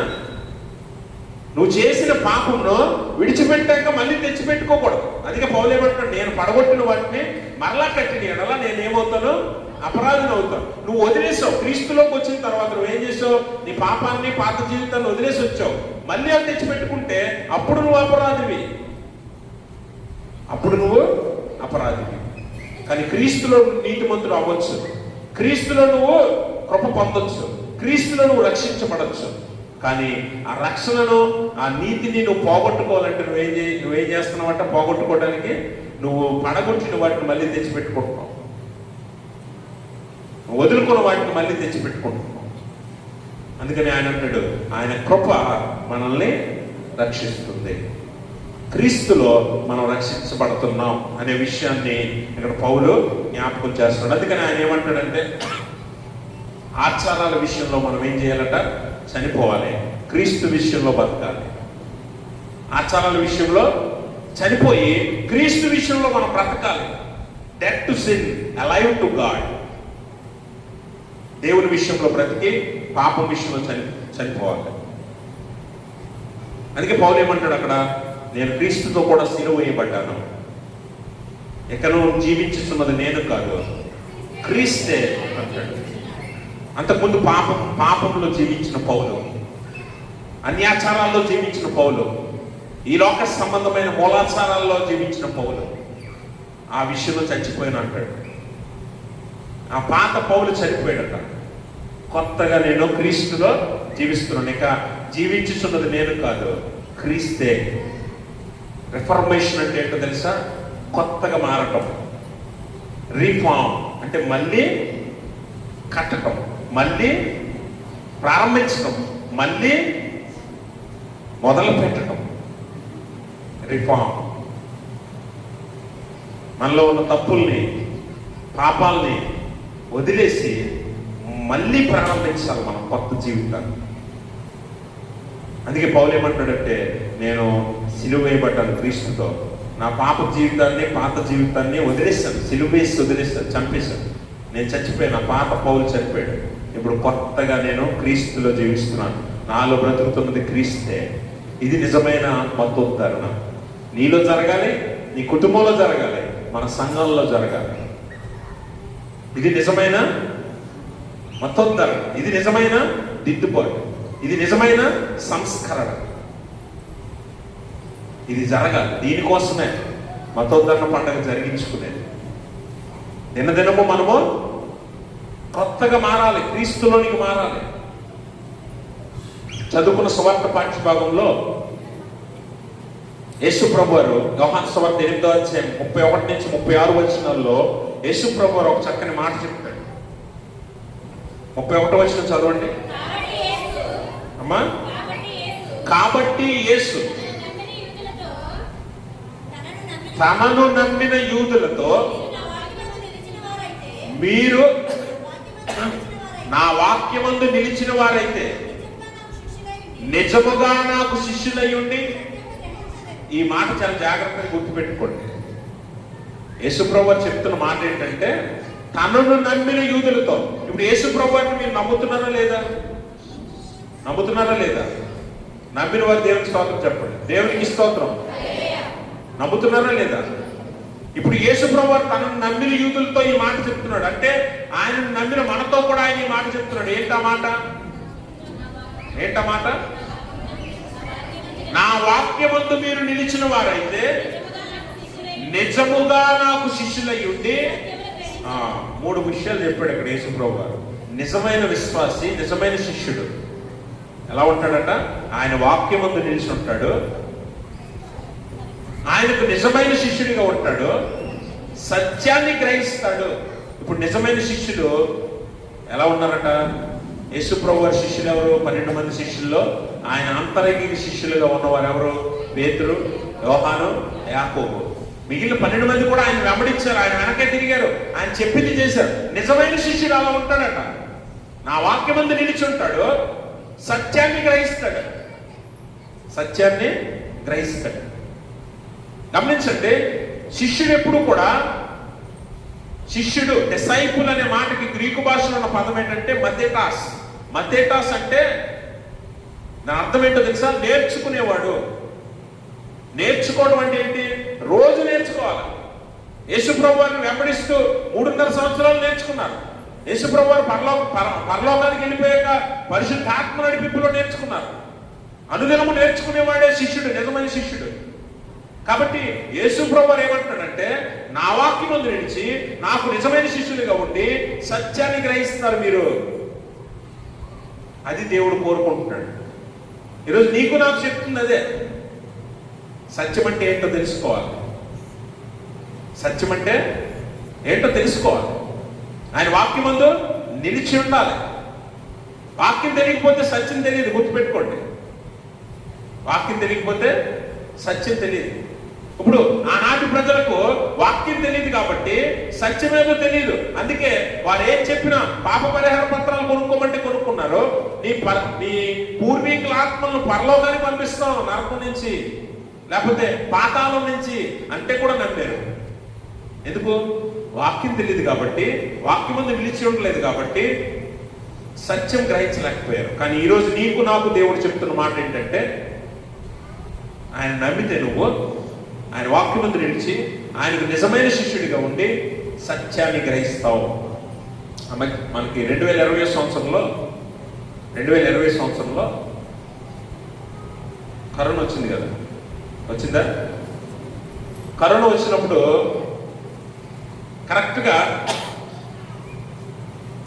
నువ్వు చేసిన పాపంను విడిచిపెట్టాక మళ్ళీ తెచ్చిపెట్టుకోకూడదు. అందుకే పౌలు ఏమంటాడు? నేను పడగొట్టిన వాటిని మరలా కట్టిన యెడల నేనేమవుతాను? అపరాధిని అవుతాను. నువ్వు వదిలేసావు, క్రీస్తులోకి వచ్చిన తర్వాత నువ్వేం చేసావు? నీ పాపాన్ని, పాత జీవితాన్ని వదిలేసి వచ్చావు. మళ్ళీ అది తెచ్చిపెట్టుకుంటే అప్పుడు నువ్వు అపరాధివి. అప్పుడు నువ్వు అపరాధివి. కానీ క్రీస్తులో నీతిమంతుడు అవ్వచ్చు, క్రీస్తులో నువ్వు కృప పొందొచ్చు, క్రీస్తులో నువ్వు రక్షించబడచ్చు. కానీ ఆ రక్షణను, ఆ నీతిని నువ్వు పోగొట్టుకోవాలంటే నువ్వేం చేస్తున్నావంట? పోగొట్టుకోవడానికి నువ్వు పడగొట్టిన వాటిని మళ్ళీ తెచ్చిపెట్టుకుంటున్నావు, వదులుకున్న వాటిని మళ్ళీ తెచ్చిపెట్టుకుంటున్నావు. అందుకని ఆయన అంటాడు, ఆయన కృప మనల్ని రక్షిస్తుంది, క్రీస్తులో మనం రక్షించబడుతున్నాం అనే విషయాన్ని ఇక్కడ పౌలు జ్ఞాపకం చేస్తున్నాడు. అందుకని ఆయన ఏమంటాడంటే ఆచారాల విషయంలో మనం ఏం చేయాలట? చనిపోవాలి. క్రీస్తు విషయంలో బతకాలి. ఆచారాల విషయంలో చనిపోయి క్రీస్తు విషయంలో మనం బ్రతకాలి. Dead to sin, alive to God. దేవుని విషయంలో బ్రతికి పాపం విషయంలో చనిపోవాలి. అందుకే పౌలు ఏమంటాడు అక్కడ? నేను క్రీస్తుతో కూడా సిలువ వేయబడ్డాను, ఇక నువ్వు జీవించుతున్నది నేను కాదు, క్రీస్తే అంటాడు. అంతకుముందు పాపంలో జీవించిన పౌలు, అన్యాచారాల్లో జీవించిన పౌలు, ఈ లోక సంబంధమైన మూలాచారాల్లో జీవించిన పౌలు ఆ విషయంలో చచ్చిపోయిన అంటాడు. ఆ పాత పౌలు చనిపోయాడట. కొత్తగా నేను క్రీస్తులో జీవిస్తున్నాను, ఇక జీవించుతున్నది నేను కాదు, క్రీస్తే. రిఫర్మేషన్ అంటే ఏంటో తెలుసా? కొత్తగా మారటం, రీఫార్మ్ అంటే మళ్ళీ కట్టడం, మళ్ళీ ప్రారంభించడం, మళ్ళీ మొదలు పెట్టడం. రిఫార్మ్. మనలో ఉన్న తప్పుల్ని, పాపాలని వదిలేసి మళ్ళీ ప్రారంభించాలి మనం కొత్త జీవితాన్ని. అందుకే పౌలు ఏమంటాడంటే, నేను సిలువ వేయబడ్డాను క్రీస్తుతో, నా పాప జీవితాన్ని, పాత జీవితాన్ని వదిలేస్తాను, సిలువ వేసి వదిలేస్తాను, చంపేశాను. నేను చచ్చిపోయాను, నా పాత పౌలు చనిపోయాడు. ఇప్పుడు కొత్తగా నేను క్రీస్తులో జీవిస్తున్నాను, నాలో బ్రతుకుతున్నది క్రీస్తే. ఇది నిజమైన మతోద్ధరణ. నీలో జరగాలి, నీ కుటుంబంలో జరగాలి, మన సంఘంలో జరగాలి. ఇది నిజమైన మతోద్ధరణ, ఇది నిజమైన దిద్దుబాటు, ఇది నిజమైన సంస్కరణ. ఇది జరగాలి. దీనికోసమే మతోద్ధరణ పండుగ జరిగించుకునేది. దినదినము మనము కొత్తగా మారాలి, క్రీస్తులోనికి మారాలి. చదువుకున్న సువార్త పాఠ్యభాగంలో యేసు ప్రభు వారు యోహాను సువార్త 8వ అధ్యాయం 31 నుంచి 36 వచనాల్లో యేసు ప్రభు వారు ఒక చక్కని మాట చెప్తాడు. 31వ వచనం చదవండి అమ్మా. కాబట్టి యేసు తనను నమ్మిన యూదులతో, మీరు నా వాక్యమందు నిలిచిన వారైతే నిజముగా నాకు శిష్యులై ఉండి. ఈ మాట చాలా జాగ్రత్తగా గుర్తుపెట్టుకోండి. యేసుప్రభు వారు చెప్తున్న మాట ఏంటంటే, తనను నమ్మిన యూదులతో. ఇప్పుడు యేసుప్రభు వారిని మీరు నమ్ముతున్నారా లేదా? నమ్ముతున్నారా లేదా? నమ్మిన వారు దేవునికి స్తోత్రం చెప్పండి. దేవునికి స్తోత్రం. నమ్ముతున్నారా లేదా? ఇప్పుడు యేసుప్రభు వారు తనను నమ్మిన యూదులతో ఈ మాట చెప్తున్నాడు. అంటే ఆయన నమ్మిన మనతో కూడా ఆయన ఈ మాట చెప్తున్నాడు. ఏంటా మాట? నా వాక్యమందు మీరు నిలిచిన వారైతే నిజముగా నాకు శిష్యులై ఉండి. 3 విషయాలు చెప్పాడు ఇక్కడ యేసుప్రభు గారు. నిజమైన విశ్వాసి, నిజమైన శిష్యుడు ఎలా ఉంటాడట? ఆయన వాక్యమందు నిలిచి ఉంటాడు, ఆయనకు నిజమైన శిష్యుడిగా ఉంటాడు, సత్యాన్ని గ్రహిస్తాడు. ఇప్పుడు నిజమైన శిష్యుడు ఎలా ఉన్నారట? యేసుప్రభు వారి శిష్యులు ఎవరు? 12 మంది శిష్యుల్లో ఆయన అంతరంగిక శిష్యులుగా ఉన్నవారు ఎవరు? పేతురు, యోహాను, యాకోబు. మిగిలిన 12 మంది కూడా ఆయన వెంబడించారు, ఆయన వెనకే తిరిగారు, ఆయన చెప్పింది చేశారు. నిజమైన శిష్యుడు అలా ఉంటాడట. నా వాక్యమందు నిలిచి ఉంటాడు, సత్యాన్ని గ్రహిస్తాడు. సత్యాన్ని గ్రహిస్తాడు. గమనించండి, శిష్యుడు ఎప్పుడు కూడా, శిష్యుడు డిసైపుల్ అనే మాటకి గ్రీకు భాషలో ఉన్న పదం ఏంటంటే మథేటాస్. మథేటాస్ అంటే దాని అర్థం ఏంటో తెలుసా? నేర్చుకునేవాడు. నేర్చుకోవడం అంటే ఏంటి? రోజు నేర్చుకోవాలి. యేసుప్రభు వారిని వెంబడిస్తూ 3.5 సంవత్సరాలు నేర్చుకున్నారు. యేసుప్రభు వారు పరలోకానికి వెళ్ళిపోయాక పరిశుద్ధాత్మ నడిపింపులో నేర్చుకున్నారు. అనుదినము నేర్చుకునేవాడే శిష్యుడు, నిజమైన శిష్యుడు. కాబట్టి యేసుప్రభు వారు ఏమంటున్నాడంటే, నా వాక్యమందు నిలిచి నాకు నిజమైన శిష్యులుగా ఉండి సత్యాన్ని గ్రహిస్తున్నారు మీరు. అది దేవుడు కోరుకుంటున్నాడు. ఈరోజు నీకు నాకు చెప్తుంది అదే. సత్యం అంటే ఏంటో తెలుసుకోవాలి. సత్యం అంటే ఏంటో తెలుసుకోవాలి. ఆయన వాక్యమందు నిలిచి ఉండాలి. వాక్యం తెలియకపోతే సత్యం తెలియదు, గుర్తుపెట్టుకోండి. వాక్యం తెలియకపోతే సత్యం తెలియదు. ఇప్పుడు ఆనాటి ప్రజలకు వాక్యం తెలియదు కాబట్టి సత్యమేదో తెలియదు. అందుకే వారు ఏం చెప్పినా పాప పరిహార పత్రాలు కొనుక్కోమంటే కొనుక్కున్నారు. నీ పూర్వీకుల ఆత్మలను పరలోకానికి పంపిస్తాం, నరకం నుంచి లేకపోతే పాతాళం నుంచి అంటే కూడా నమ్మారు. ఎందుకు? వాక్యం తెలియదు కాబట్టి, వాక్యం ముందు నిలిచి ఉండలేదు కాబట్టి సత్యం గ్రహించలేకపోయారు. కానీ ఈరోజు నీకు నాకు దేవుడు చెప్తున్న మాట ఏంటంటే, ఆయన నమ్మితే నువ్వు ఆయన వాక్యమందు నిలిచి ఆయనకు నిజమైన శిష్యుడిగా ఉండి సత్యాన్ని గ్రహిస్తావు. మనకి 2020 సంవత్సరంలో కరోనా వచ్చింది కదా, వచ్చిందా? కరోనా వచ్చినప్పుడు కరెక్ట్గా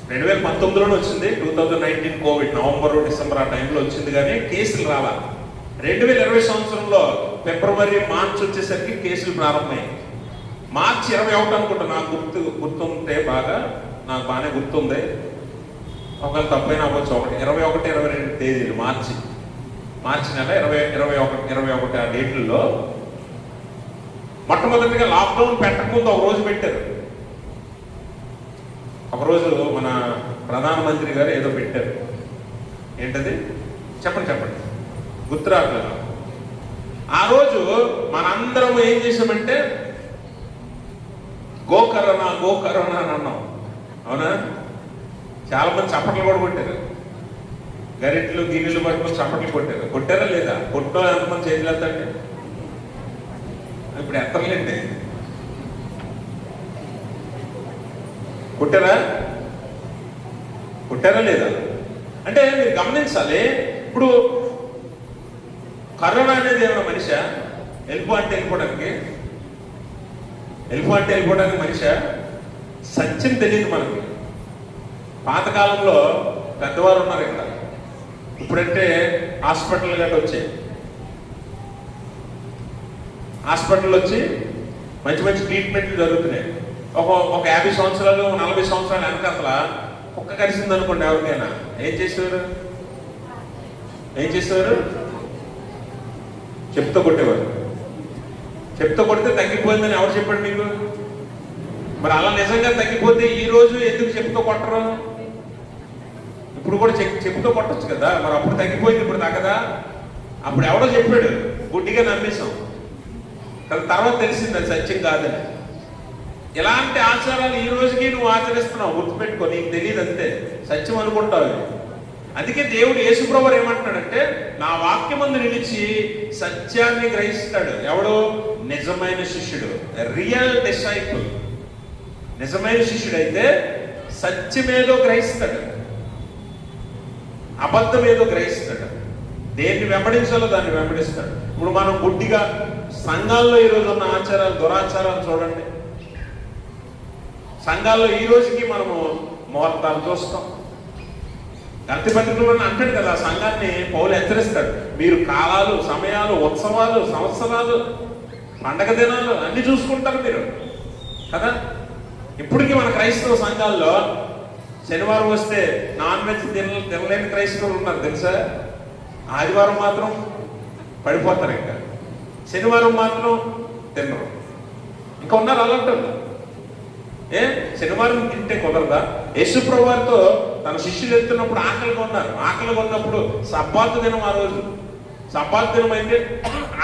2019లోనే వచ్చింది. 2019 కోవిడ్ నవంబర్ డిసెంబర్ ఆ టైంలో వచ్చింది, కానీ కేసులు రాలా. 2020 సంవత్సరంలో ఫిబ్రవరి మార్చి వచ్చేసరికి కేసులు ప్రారంభమయ్యాయి. మార్చి 21 అనుకుంటా, నాకు గుర్తుంటే బాగా నాకు బాగానే గుర్తుంది, ఒకవేళ తప్పైనా అవ్వచ్చు. 21, 22 తేదీలు మార్చి నెల 21 ఆ డేట్లలో మొట్టమొదటిగా లాక్డౌన్ పెట్టకముందు ఒక రోజు పెట్టారు. ఒకరోజు మన ప్రధానమంత్రి గారు ఏదో పెట్టారు. ఏంటది? చెప్పండి. గుర్తురాట్లేదు. ఆ రోజు మనందరం ఏం చేసామంటే గో కరోనా అని అన్నాం. అవునా? చాలా మంది చప్పట్లు కూడా కొట్టారు, గరిట్లు గిన్నెలు పట్టుకొని చప్పట్లు కొట్టారా లేదా? కొట్టో ఎంతమంది చేతులు ఎత్తండి. ఇప్పుడు ఎత్తలేండి. కొట్టారా లేదా అంటే మీరు గమనించాలి. ఇప్పుడు కరోనా అనేది ఏమైనా మనిషా? వెళ్ళిపోవడానికి మనిషా? సత్యం తెలియదు మనకి. పాతకాలంలో పెద్దవారు ఉన్నారు ఇక్కడ. ఇప్పుడంటే హాస్పిటల్ గట్రా వచ్చాయి. హాస్పిటల్ వచ్చి మంచి ట్రీట్మెంట్లు జరుగుతున్నాయి. ఒక 50 సంవత్సరాలు 40 సంవత్సరాలు వెనకాల కుక్క కరిసింది అనుకోండి, ఎవరికైనా ఏం చేసేవారు? చెప్తూ కొట్టేవారు. చెప్తూ కొడితే తగ్గిపోయిందని ఎవరు చెప్పాడు మీకు? మరి అలా నిజంగా తగ్గిపోతే ఈ రోజు ఎందుకు చెప్తూ కొట్టరు? ఇప్పుడు కూడా చెప్తూ కొట్టచ్చు కదా. మరి అప్పుడు తగ్గిపోయింది, ఇప్పుడు తగ్గదా? అప్పుడు ఎవడో చెప్పాడు, గుడ్డిగా నమ్మేశాం. కానీ తర్వాత తెలిసింది అది సత్యం కాదని. ఇలాంటి ఆచారాలు ఈ రోజుకి నువ్వు ఆచరిస్తున్నావు, గుర్తుపెట్టుకో. నీకు తెలియదు అంతే, సత్యం అనుకుంటావు. అందుకే దేవుడు యేసుప్రభువు ఏమంటున్నాడంటే, నా వాక్యమందు నిలిచి సత్యాన్ని గ్రహిస్తాడు. ఎవడు? నిజమైన శిష్యుడు, రియల్ డిసైపుల్. నిజమైన శిష్యుడు అయితే సత్యమేదో గ్రహిస్తాడు, అబద్ధమేదో గ్రహిస్తాడు. దేన్ని వెంబడించాలో దాన్ని వెంబడిస్తాడు. ఇప్పుడు మనం గుడ్డిగా సంఘాల్లో ఈరోజు ఉన్న ఆచారాలు, దురాచారాలు చూడండి. సంఘాల్లో ఈ రోజుకి మనము ముహూర్తాలు చూస్తాం. గల్తీ పత్రికలో అంటాడు కదా, సంఘాన్ని పౌలు హెచ్చరిస్తాడు. మీరు కాలాలు, సమయాలు, ఉత్సవాలు, సంవత్సరాలు, పండగ దినాలు అన్ని చూసుకుంటారు మీరు కదా. ఇప్పటికీ మన క్రైస్తవ సంఘాల్లో శనివారం వస్తే నాన్ వెజ్ తినలేని క్రైస్తవులు ఉన్నారు తెలుసా. ఆదివారం మాత్రం పడిపోతారు, ఇంకా శనివారం మాత్రం తినరు. ఇంకా ఉన్నారు అలాంటి. శనివారం తింటే కుదరదా? యేసుప్రభువు వారితో తన శిష్యులు వెళ్తున్నప్పుడు ఆకలిగా ఉన్నారు. ఆకలిగా ఉన్నప్పుడు సబ్బాతు దినం, ఆ రోజు సబ్బాతు దినం అయితే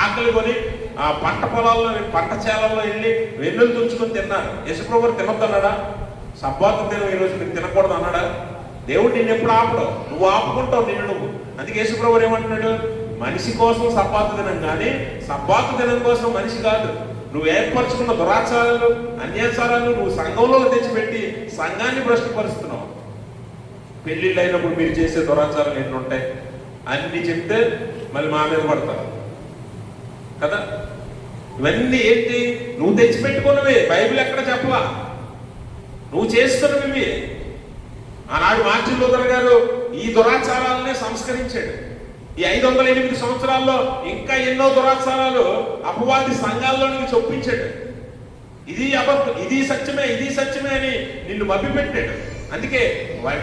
ఆకలి కొని ఆ పంట పొలాల్లో, పంట చేలల్లో వెళ్ళి వెన్నులు తుంచుకొని తిన్నారు. యేసుప్రభువు వారు తినొద్దు అన్నాడా? సబ్బాతు దినం ఈ రోజు మీరు తినకూడదు అన్నాడా? దేవుడు నిన్ను ఎప్పుడు ఆపడు, నువ్వు ఆపుకుంటావు నిన్ను నువ్వు. అందుకే యేసుప్రభువు వారు ఏమంటున్నాడు? మనిషి కోసం సబ్బాతు దినం, కానీ సబ్బాతు దినం కోసం మనిషి కాదు. నువ్వు ఏర్పరచుకున్న దురాచారాలు, అన్యాచారాలు నువ్వు సంఘంలో తెచ్చిపెట్టి సంఘాన్ని భ్రష్టపరుస్తున్నావు. పెళ్లిళ్ళు అయినప్పుడు మీరు చేసే దురాచారాలు ఎన్ని ఉంటాయి అన్ని చెప్తే మళ్ళీ మా మీద పడతారు కదా. ఇవన్నీ ఏంటి? నువ్వు తెచ్చిపెట్టుకున్నవే, బైబిల్ ఎక్కడ చెప్పలా, నువ్వు చేస్తున్నవి. ఆనాడు మార్టిన్ లూథర్ గారు ఈ దురాచారాలనే సంస్కరించాడు. ఈ 508 సంవత్సరాల్లో ఇంకా ఎన్నో దురాచారాలు అపవాది సంఘాల్లోనికి చొప్పించాడు. ఇది అబద్ధం, ఇది సత్యమే అని నిన్ను మభ్యపెట్టాడు. అందుకే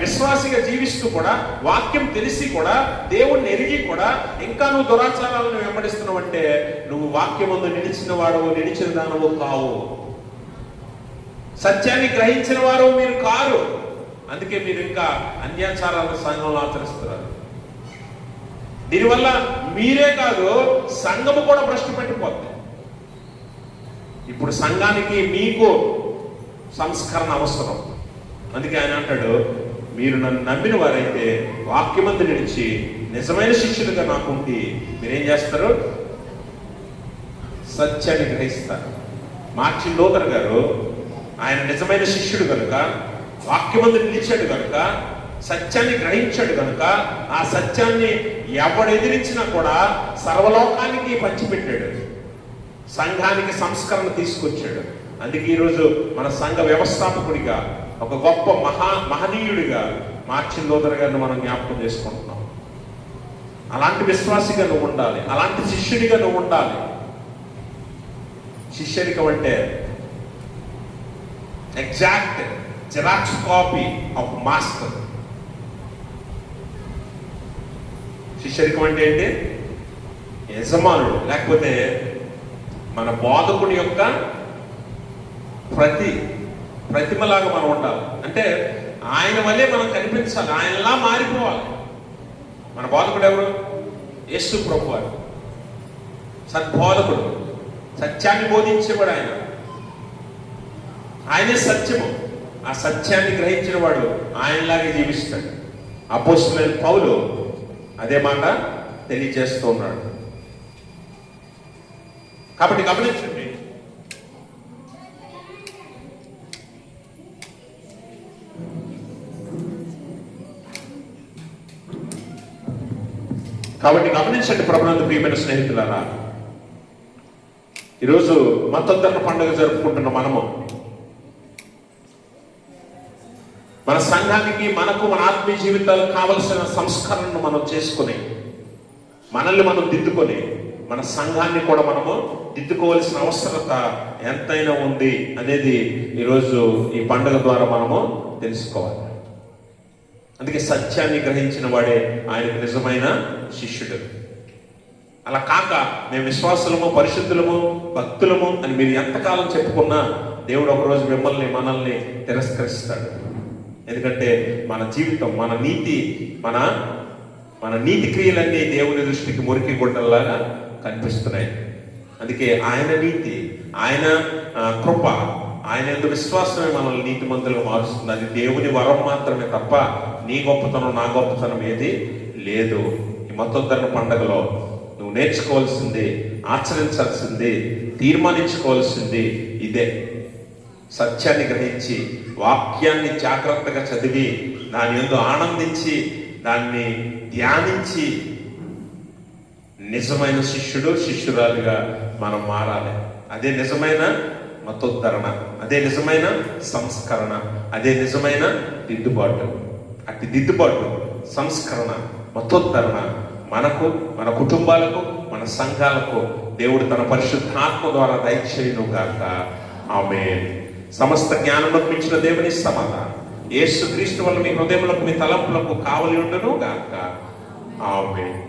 విశ్వాసిగా జీవిస్తూ కూడా, వాక్యం తెలిసి కూడా, దేవుణ్ణి ఎరిగి కూడా ఇంకా నువ్వు దురాచారాలను వెంబడిస్తున్నావు అంటే నువ్వు వాక్యమందు నిలిచిన వాడవు, నిలిచిన దానవు కావు. సత్యాన్ని గ్రహించిన వారు మీరు కారు. అందుకే మీరు ఇంకా అన్యాచారాలను సంఘంలో ఆచరిస్తున్నారు. దీనివల్ల మీరే కాదు, సంఘము కూడా భ్రష్టు పెట్టిపోతుంది. ఇప్పుడు సంఘానికి మీకు సంస్కరణ అవసరం. అందుకే ఆయన అంటాడు, మీరు నన్ను నమ్మిన వారైతే వాక్యమందు నిలిచి నిజమైన శిష్యులుగా నాకుండి మీరేం చేస్తారు? సత్యాన్ని గ్రహిస్తారు. మార్టిన్ లూథర్ గారు ఆయన నిజమైన శిష్యుడు కనుక, వాక్యమందు నిలిచాడు కనుక, సత్యాన్ని గ్రహించాడు కనుక ఆ సత్యాన్ని ఎవడు ఎదిరించినా కూడా సర్వలోకానికి పంచిపెట్టాడు. సంఘానికి సంస్కరణ తీసుకొచ్చాడు. అందుకే ఈరోజు మన సంఘ వ్యవస్థాపకుడిగా, ఒక గొప్ప మహనీయుడిగా మార్టిన్ లూథర్ గారిని మనం జ్ఞాపకం చేసుకుంటున్నాం. అలాంటి విశ్వాసిగా నువ్వు ఉండాలి, అలాంటి శిష్యుడిగా నువ్వు ఉండాలి. శిష్యరికం అంటే exact xerox copy of master. శిష్యరికం అంటే ఏంటి? యజమానుడు లేకపోతే మన బోధకుడి యొక్క ప్రతిమలాగా మనం ఉండాలి. అంటే ఆయన వల్లే మనం కనిపించాలి, ఆయనలా మారిపోవాలి. మన బోధకుడు ఎవరు? యేసు ప్రభువారు. సద్బోధకుడు, సత్యాన్ని బోధించేవాడు ఆయన. ఆయనే సత్యము. ఆ సత్యాన్ని గ్రహించిన వాడు ఆయనలాగే జీవిస్తాడు. అపోస్తలుడైన పౌలు అదే మాట తెలియజేస్తూ ఉన్నాడు. కాబట్టి గమనించండి, ప్రభునందు ప్రియమైన స్నేహితులారా, ఈరోజు మతోద్ధరణ పండుగ జరుపుకుంటున్న మనము మన సంఘానికి, మనకు, మన ఆత్మీయ జీవితాలకు కావలసిన సంస్కరణను మనం చేసుకుని, మనల్ని మనం దిద్దుకొని, మన సంఘాన్ని కూడా మనము దిద్దుకోవాల్సిన అవసరత ఎంతైనా ఉంది అనేది ఈరోజు ఈ పండుగ ద్వారా మనము తెలుసుకోవాలి. అందుకే సత్యాన్ని గ్రహించిన వాడే ఆయనకు నిజమైన శిష్యుడు. అలా కాక మేము విశ్వాసులము, పరిశుద్ధులము, భక్తులము అని మీరు ఎంతకాలం చెప్పుకున్నా దేవుడు ఒకరోజు మిమ్మల్ని, మనల్ని తిరస్కరిస్తాడు. ఎందుకంటే మన జీవితం, మన నీతి క్రియలన్నీ దేవుని దృష్టికి మురికి గుడ్డల్లాగా కనిపిస్తున్నాయి. అందుకే ఆయన నీతి, ఆయన కృప, ఆయన యందు విశ్వాసమే మనల్ని నీతిమంతులుగా మారుస్తుంది. అది దేవుని వరం మాత్రమే తప్ప నీ గొప్పతనం, నా గొప్పతనం ఏది లేదు. ఈ మతోద్ధరణ పండుగలో నువ్వు నేర్చుకోవాల్సింది, ఆచరించాల్సింది, తీర్మానించుకోవాల్సింది ఇదే. సత్యాన్ని గ్రహించి, వాక్యాన్ని జాగ్రత్తగా చదివి, దాని యందు ఆనందించి, దాన్ని ధ్యానించి నిజమైన శిష్యుడు, శిష్యురాలుగా మనం మారాలి. అదే నిజమైన మతోద్ధరణ, అదే నిజమైన సంస్కరణ, అదే నిజమైన దిద్దుబాటు. అట్టి దిద్దుబాటు, సంస్కరణ, మతోద్ధరణ మనకు, మన కుటుంబాలకు, మన సంఘాలకు దేవుడు తన పరిశుద్ధాత్మ ద్వారా దయచేయును గాక. ఆమేన్. సమస్త జ్ఞానంలో మించిన దేవుని సమాధానం యేసు క్రీస్తు వల్ల మీ హృదయములకు, మీ తలంపులకు కావలి ఉండును గాక. ఆమేన్.